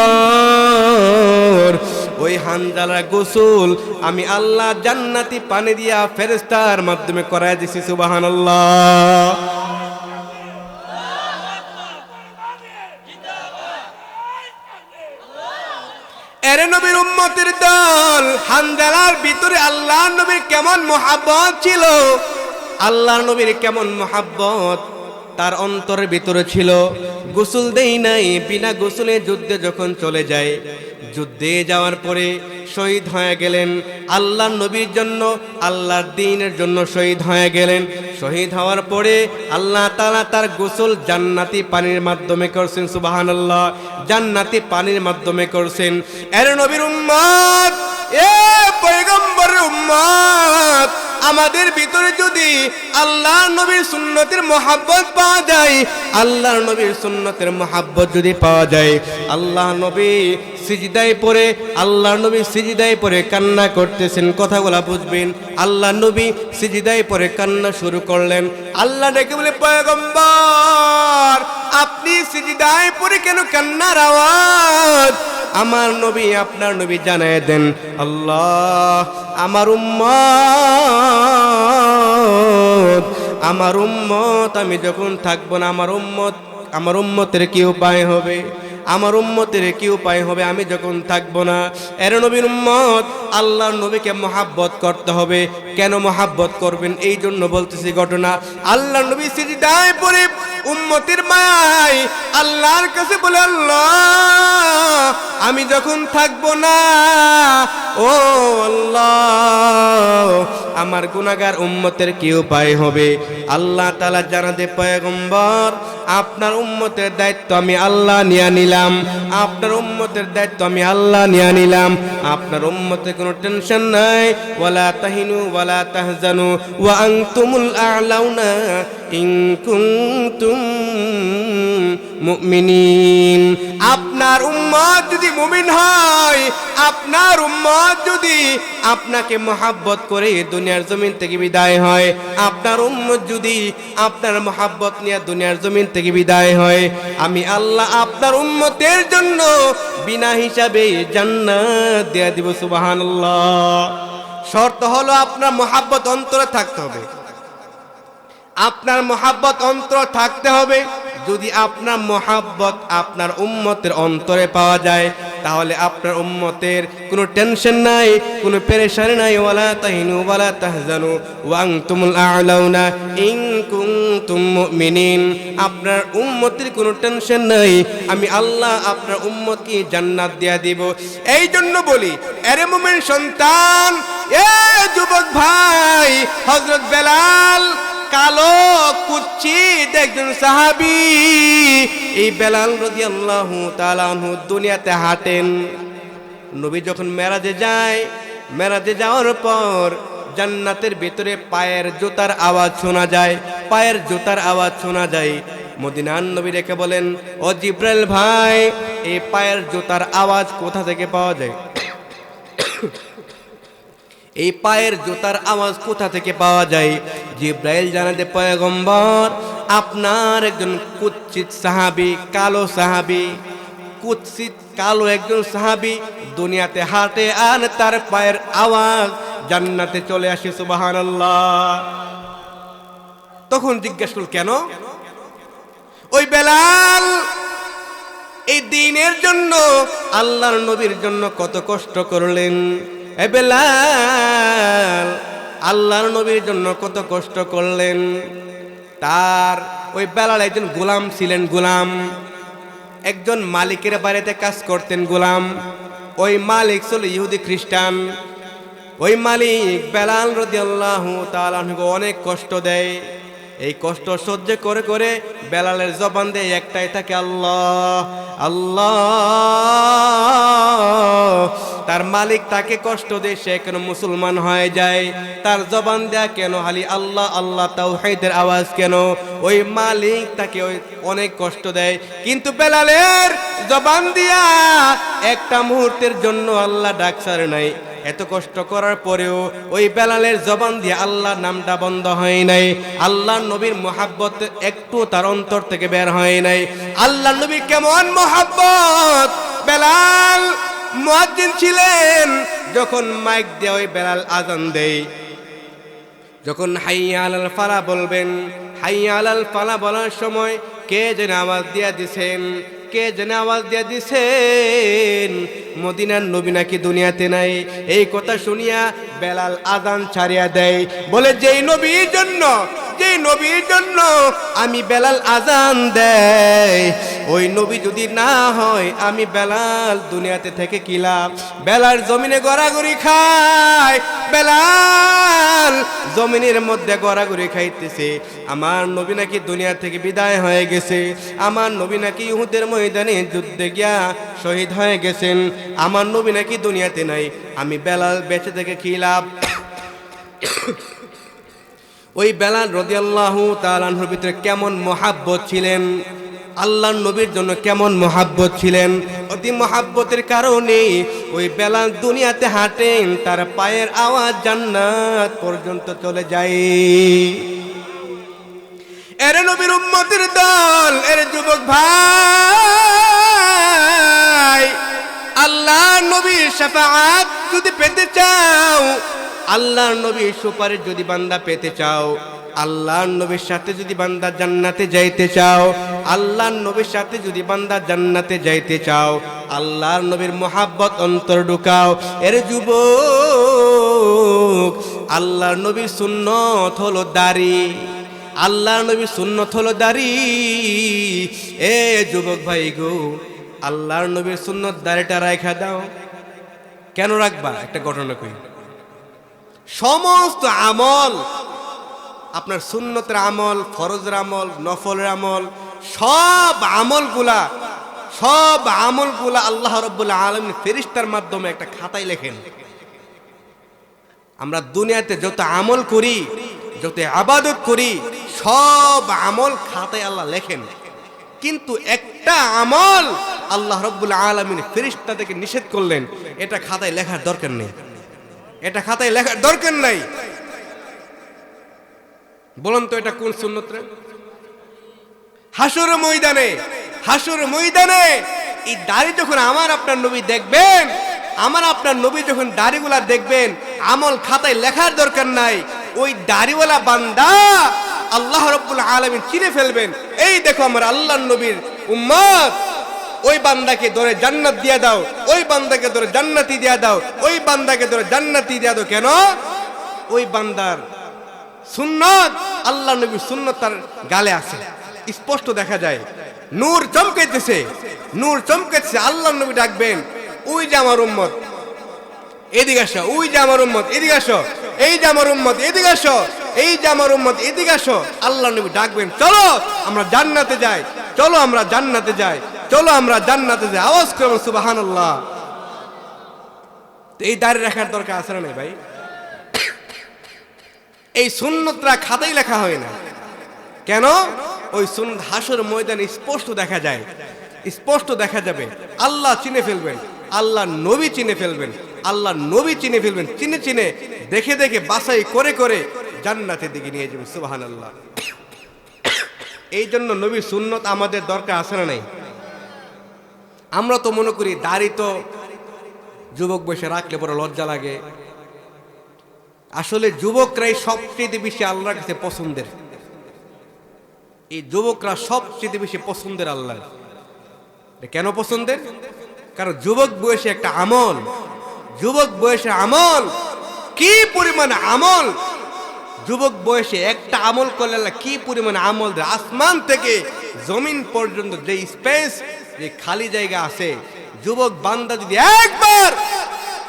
ওই হানজালার গোসল আমি আল্লাহ জান্নাতি পানি দিয়া ফেরেশতার মাধ্যমে করায় দিছি। সুবহানাল্লাহ। এরে নবীর উম্মতের দল, হানজালার ভিতরে আল্লাহর নবীর কেমন মুহাব্বত ছিল, আল্লাহর নবীর কেমন মুহাব্বত তার অন্তরের ভিতরে ছিল। গোসল দেই নাই, বিনা গোসলে যুদ্ধে যখন চলে যায়, যুদ্ধে যাওয়ার পরে শহীদ হয়ে গেলেন আল্লাহর নবীর জন্য, আল্লাহর দ্বীনের জন্য শহীদ হয়ে গেলেন। শহীদ হওয়ার পরে আল্লাহ তাআলা তার গোসল জান্নাতি পানির মাধ্যমে করছেন। সুবহানাল্লাহ, জান্নাতি পানির মাধ্যমে করছেন। এর নবীর উম্মত, এ পয়গম্বরের উম্মত, আমাদের ভিতরে যদি আল্লাহর নবীর সুন্নতের মহব্বত পাওয়া যায়, আল্লাহর নবীর সুন্নতের মহব্বত যদি পাওয়া যায়, আল্লাহর নবী সিজদায় পড়ে কান্না করতেছেন, কথাগুলা বুঝবেন। আল্লাহর নবী সিজদায় পড়ে কান্না শুরু করলেন। আল্লাহ ডেকে বলে, পয়গম্বর, আপনি সিজদায় পড়ে কেন কান্নার আওয়াজ? আমার নবী, আপনার নবী জানায় দেন, আল্লাহ, আমার উম্মত আমি যখন থাকবো না, আমার উম্মতের কি উপায় হবে? আমার উম্মতের কি উপায় হবে আমি যখন থাকবো না? এর নবীর উম্মত, আল্লাহর নবীকে মহাব্বত করতে হবে। কেন মহাব্বত করবেন? এই জন্য বলতেছি ঘটনা। আল্লাহর নবী সিজদায় পড়ে উম্মতের মায় আল্লাহর কাছে বলে, আল্লাহ, আমি যখন থাকবো না, ও আল্লাহ, আমার গুনাহগার উম্মতের কি উপায় হবে? আল্লাহ তাআলা জানাতে, পয়গম্বর, আপনার উম্মতের দায়িত্ব আমি আল্লাহ নিয়ে নিলাম, আপনার উম্মতের দায়িত্ব আমি আল্লাহ নিয়ে নিলাম। আপনার উম্মতের কোনো টেনশন নাই। ওয়ালা তাহিনু ওয়ালা তাহজানু ওয়া আনতুমুল আ'লাউনা ইন কুনতুম মুমিনিন। আপনার উম্মত যদি মুমিন হয়, আপনার উম্মত যদি আপনাকে মহব্বত করে দুনিয়ার জমিন থেকে বিদায় হয়, আপনার উম্মত যদি আপনার মহব্বত নিয়ে দুনিয়ার জমিন থেকে বিদায় হয়, আমি আল্লাহ আপনার উম্মতের জন্য বিনা হিসাবে জান্নাত দিয়ে দিব। সুবহানাল্লাহ। শর্ত হলো আপনার মহব্বত অন্তরে থাকতে হবে, আপনার মহব্বত অন্তর থাকতে হবে। যদি আপনার মহব্বত আপনার উম্মতের অন্তরে পাওয়া যায়, তাহলে আপনার উম্মতের কোনো টেনশন নাই, কোনো পেরেশানি নাই। ওয়ালা তাহিনু ওয়ালা তাহজানু ওয়া আনতুমুল আ'লাউনা ইন কুনতুম মুমিনিন। আপনার উম্মতের কোনো টেনশন নাই, আমি আল্লাহ আপনার উম্মতকে জান্নাত দিয়া দিব। এই জন্য বলি, আরে মুমিন সন্তান, এ যুবক ভাই, হযরত বেলাল কালো কুচ্ছিত একজন সাহাবী, এই বেলাল রাদিয়াল্লাহু তাআলা আনহু দুনিয়াতে হাঁটেন। নবী যখন মেরাজে যায়, মেরাজে যাওয়ার পর জান্নাতের ভিতরে পায়ের জুতার আওয়াজ শোনা যায়, পায়ের জুতার আওয়াজ শোনা যায়। মদিনার নবী রেখে বলেন, ও জিব্রাইল ভাই, এই পায়ের জুতার আওয়াজ কোথা থেকে পাওয়া যায়? এই পায়ের জুতার আওয়াজ কোথা থেকে পাওয়া যায়? জিব্রাইল জানাতে, পয়গম্বর, আপনার একজন কুৎসিত সাহাবী, কালো সাহাবী, কুৎসিত কালো একজন সাহাবী দুনিয়াতে হাঁটে আর তার পায়ের আওয়াজ জান্নাতে চলে আসে। সুবহানাল্লাহ। তখন জিজ্ঞেস করল, কেন? ওই বেলাল এই দ্বীনের জন্য, আল্লাহর নবীর জন্য কত কষ্ট করলেন। এ বেলাল আল্লাহর নবীর জন্য কত কষ্ট করলেন। তার ওই বেলাল একজন গোলাম ছিলেন, গোলাম, একজন মালিকের বাড়িতে কাজ করতেন গোলাম। ওই মালিক ছিল ইহুদি খ্রিস্টান। ওই মালিক বেলাল রাদিয়াল্লাহু তাআলা আনহু অনেক কষ্ট দেয়। এই কষ্ট সহ্য করে করে বেলালের জবান দিয়ে একটাই থাকে, আল্লাহ আল্লাহ। তার মালিক তাকে কষ্ট দেয়, সে কেন মুসলমান হয়ে যায়? তার জবান দেয়া কেন খালি আল্লাহ আল্লাহ, তাওহীদের আওয়াজ কেন? ওই মালিক তাকে ওই অনেক কষ্ট দেয়, কিন্তু বেলালের জবান দিয়া একটা মুহূর্তের জন্য আল্লাহ ডাক ছাড়ে নাই। এত কষ্ট করার পরেও ওই বেলালের জবান দিয়ে আল্লাহর নামটা বন্ধ হয় নাই। আল্লাহর নবীর মুহাব্বত একটু তার অন্তর থেকে বের হয় নাই। আল্লাহর নবীর কেমন মুহাব্বত! বেলাল মুয়াজ্জিন ছিলেন। যখন মাইক দিয়ে ওই বেলাল আযান দেয়, যখন হাইয়া আলাল ফালাহ বলবেন, হাইয়া আলাল ফালাহ বলার সময় কে যেন আওয়াজ দিয়া দিছেন, কে যেন আওয়াজ দিয়া দিছেন, মদিনার নবী নাকি দুনিয়াতে নাই। এই কথা শুনিয়া বেলাল আযান ছাড়িয়া দেয়, বলে যেই নবীর জন্য, যেই নবীর জন্য আমি বেলাল আযান দেয়, ওই নবী যদি না হয় আমি বেলাল দুনিয়াতে থেকে কি লাভ? বেলাল জমিনে গড়াগড়ি খায়, বেলাল জমিনের মধ্যে গড়াগড়ি খাইতেছে। আমার নবী নাকি দুনিয়া থেকে বিদায় হয়ে গেছে, আমার নবী নাকি উহুদের ময়দানে যুদ্ধে গিয়া শহীদ হয়ে গেছেন, আমার নবী নাকি দুনিয়াতে নাই, আমি বেলাল বেঁচে থেকে কি লাভ? ওই বেলাল রাদিয়াল্লাহু তাআলা আনহুর ভিতরে কেমন মুহাব্বত ছিলেন, আল্লাহর নবীর জন্য কেমন মুহাব্বত ছিলেন। অতি মুহাব্বতের কারণে ওই বেলাল দুনিয়াতে হাঁটেন, তার পায়ের আওয়াজ জান্নাত পর্যন্ত চলে যায়। এর নবীর উম্মতের দল, এর যুবক ভাই, আল্লাহর নবীর শাফাআত যদি পেতে চাও, আল্লাহর নবীর সুপারিশ যদি বান্দা পেতে চাও, আল্লাহর নবীর সাথে যদি বান্দা জান্নাতে যাইতে চাও, আল্লাহর নবীর সাথে যদি বান্দা জান্নাতে যাইতে চাও, আল্লাহর নবীর মুহাব্বত অন্তর ঢুকাও। এর যুবক, আল্লাহর নবীর সুন্নত হলো দাড়ি, আল্লাহর নবীর সুন্নত হলো দাড়ি। এ যুবক ভাই গো, আল্লাহর নবীর সুন্নত দাড়িটা রাখা দাও। কেন রাখবা? একটা ঘটনা কই। সমস্ত আমল, আপনার সুন্নতের আমল, ফরজের আমল, নফলের আমল, সব আমলগুলা আল্লাহ রাব্বুল আলামিন ফেরেশতার মাধ্যমে একটা খাতায় লেখেন। আমরা দুনিয়াতে যত আমল করি, যত ইবাদত করি, সব আমল খাতায় আল্লাহ লেখেন, কিন্তু একটা আমল আল্লাহ রাব্বুল আলামিন ফেরেশতা থেকে নিষেধ করলেন, এটা খাতায় লেখার দরকার নেই, এটা খাতায় লেখার দরকার নাই। বলুন তো এটা কোন সুন্নত রে? হাসর ময়দানে এই দাড়ি যখন আমার আপনার নবী দেখবেন, আমার আপনার নবী যখন দাড়িগুলা দেখবেন, আমল খাতায় লেখার দরকার নাই, ওই দাড়িওয়ালা বান্দা আল্লাহ রাব্বুল আলামিন চিনে ফেলবেন, এই দেখো আমার আল্লাহর নবীর উম্মত, ওই বান্দাকে ধরে জান্নাত দিয়া দাও, ওই বান্দাকে ধরে জান্নাতি দিয়া দাও, ওই বান্দাকে ধরে জান্নাতি দিয়া দাও। কেন? ওই বান্দার সুন্নত, আল্লাহ নবীর সুন্নত তার গালে আছে, স্পষ্ট দেখা যায়, নূর চমকাইতেছে, নূর চমকাইতেছে। আল্লাহ নবী ডাকবেন, ওই যে আমার উম্মত এদিকে আসো, ওই যে আমার উম্মত এদিকে আসো, এই যে আমার উম্মত এদিকে আসো, এই যে আমার উম্মত এদিকে আসো। আল্লাহ নবী ডাকবেন, চলো আমরা জান্নাতে যাই, চলো আমরা জান্নাতে যাই, চলো আমরা জান্নাতে যাই। আওয়াজ করো সুবহানাল্লাহ। এই দাঁড়িয়ে রাখার দরকার আছে না ভাই? এই সুন্নতরা খাতায় লেখা হয় না। কেন? ওই সুন্নাত হাসর ময়দানে স্পষ্ট দেখা যায়, স্পষ্ট দেখা যাবে। আল্লাহ চিনে ফেলবেন, আল্লাহ নবী চিনে ফেলবেন, আল্লাহ নবী চিনে ফেলবেন, চিনে চিনে দেখে দেখে বাছাই করে করে জান্নাতের দিকে নিয়ে যাবেন। সুবহানাল্লাহ। এই জন্য নবীর সুন্নত আমাদের দরকার আছে না নাই? আমরা তো মনে করি দাড়ি তো যুবক বয়সে রাখলে বড় লজ্জা লাগে। আসলে যুবকরাই সবচেয়ে বেশি আল্লাহর কাছে পছন্দের। এই যুবকরা সবচেয়ে বেশি পছন্দের আল্লাহ। কেন পছন্দের? কারণ যুবক বয়সে একটা আমল, যুবক বয়সে আমল কি পরিমাণ আমল, যুবক বয়সে একটা আমল করলে আল্লাহ কি পরিমাণ আমল দেয়। আসমান থেকে জমিন পর্যন্ত যে স্পেস, যে খালি জায়গা আছে, যুবক বান্দা যদি একবার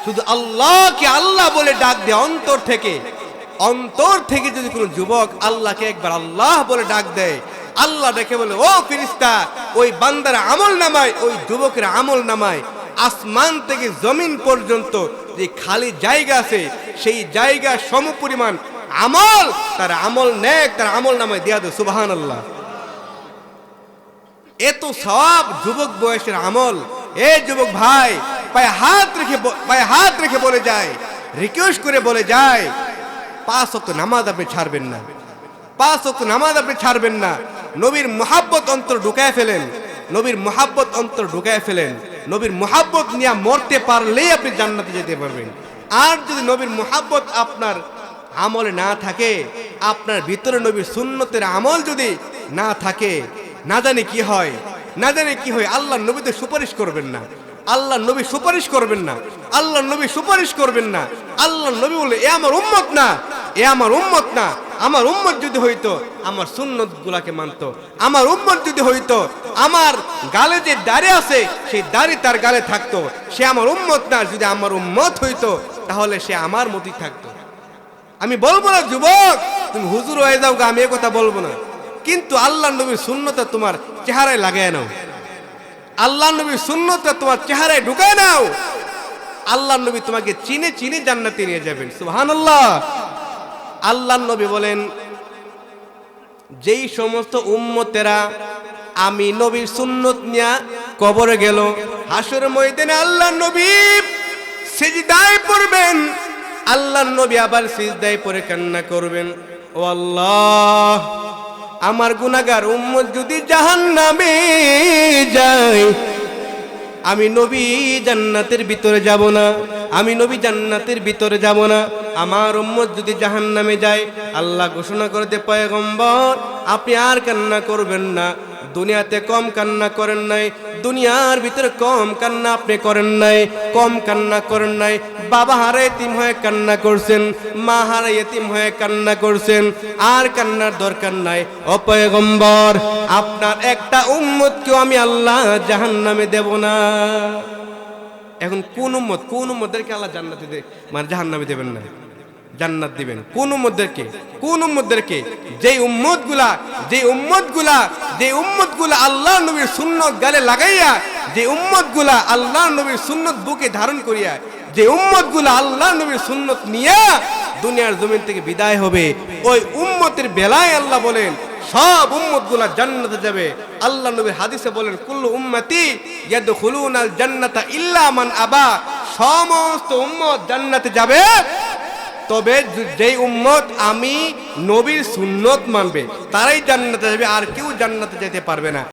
শুধু আল্লাহকে আল্লাহ বলে ডাক দেয় অন্তর থেকে, অন্তর থেকে যদি কোনো যুবক আল্লাহকে একবার আল্লাহ বলে ডাক দেয়, আল্লাহ ডেকে বলে ও ফেরেশতা, ওই বান্দার আমল নামায়, ওই যুবকের আমল নামায় আসমান থেকে জমিন পর্যন্ত যে খালি জায়গা আছে, সেই জায়গা সমপরিমাণ আমল, তার আমল নেক, তার আমল নামায় দেয়া দেয়। সুবহানাল্লাহ। এত সওয়াব যুবক বয়সের আমল। এ যুবক ভাই, পায়ে হাত রেখে বলে যায়, রিকোয়েস্ট করে বলে যায়, 5 ওয়াক্ত নামাজ আপনি ছাড়বেন না, 5 ওয়াক্ত নামাজ আপনি ছাড়বেন না। নবীর মুহাব্বত অন্তর ঢুকায় ফেলেন, নবীর মুহাব্বত অন্তর ঢুকায় ফেলেন। নবীর মুহাব্বত নিয়ে মরতে পারলেই আপনি জান্নাতে যেতে পারবেন। আর যদি নবীর মুহাব্বত আপনার আমলে না থাকে, আপনার ভিতরে নবীর সুন্নতের আমল যদি না থাকে, না জানি কি হয়, না জানি কি হয়। আল্লাহ নবী তো সুপারিশ করবেন না, আল্লাহ নবী সুপারিশ করবেন না, আল্লাহ নবী সুপারিশ করবেন না। আল্লাহ নবী বলে এ আমার উম্মত না, এ আমার উম্মত না। আমার উম্মত যদি হইতো আমার সুন্নত গুলাকে মানতো, আমার উম্মত যদি হইতো আমার গালে যে দাড়ি আছে সেই দাড়ি তার গালে থাকতো, সে আমার উম্মত না। যদি আমার উম্মত হইতো তাহলে সে আমার মতই থাকতো। আমি বলবো না যুবক তুমি হুজুর হয়ে যাও, আমি এ কথা বলবো না, কিন্তু আল্লাহ নবীর সুন্নতটা তোমার চেহারায় লাগায় নাও, আল্লাহ নবীর সুন্নতটা তোমার চেহারায় ঢুকায় নাও। আল্লাহ নবী তোমাকে চিনে চিনে জান্নাতে নিয়ে যাবেন। সুবহানাল্লাহ। আল্লাহ নবী বলেন, যেই সমস্ত উম্মতেরা আমি নবীর সুন্নত নিয়ে কবরে গেল, হাসর ময়দানে আল্লাহ নবী সিজদায় পড়বেন, আল্লাহ নবী আবার সিজদায় পড়ে কান্না করবেন, ও আল্লাহ আমার গুনাহগার উম্মত যদি জাহান্নামে যায়, আমি নবী জান্নাতের ভিতরে যাব না, আমি নবী জান্নাতের ভিতরে যাব না। আমার উম্মত যদি জাহান্নামে যায়, আল্লাহ ঘোষণা করতে পয়গম্বর আপনি আর কান্না করবেন না। দুনিয়াতে কম কান্না করেন নাই, দুনিয়ার ভিতরে কম কান্না আপনি করেন নাই, কম কান্না করেন নাই। বাবা হারা এতিম হয়ে কান্না করছেন, মা হারা এতিম হয়ে কান্না করছেন, আর কান্নার দরকার নাই। ও পয়গম্বর আপনার একটা উম্মতকেও আমি আল্লাহ জাহান্নামে দেব না। এখন কোন উম্মতদেরকে আল্লাহ জান্নাতে দেবে, মানে জাহান্নামে দেবেন না, জান্নাত দিবেন? কোন উম্মতদেরকে? যেই উম্মতগুলা আল্লাহ নবীর সুন্নত গালে লাগাইয়া, যে উম্মতগুলা আল্লাহ নবীর সুন্নত বুকে ধারণ করিয়া, যে উম্মতগুলা আল্লাহ নবীর সুন্নত নিয়া দুনিয়ার জমিন থেকে বিদায় হবে, ওই উম্মতের বেলায় আল্লাহ বলেন সব উম্মতগুলা জান্নাতে যাবে। আল্লাহ নবী হাদিসে বলেন কুল্লু উম্মতি ইয়াদখুলুনাল জান্নাতা ইল্লা মান আবা, সমস্ত উম্মত জান্নাতে যাবে, তবে যেই উম্মত আমি নবীর সুন্নত মানবে তারাই জান্নাতে যাবে, আর কেউ জান্নাতে যেতে পারবে না।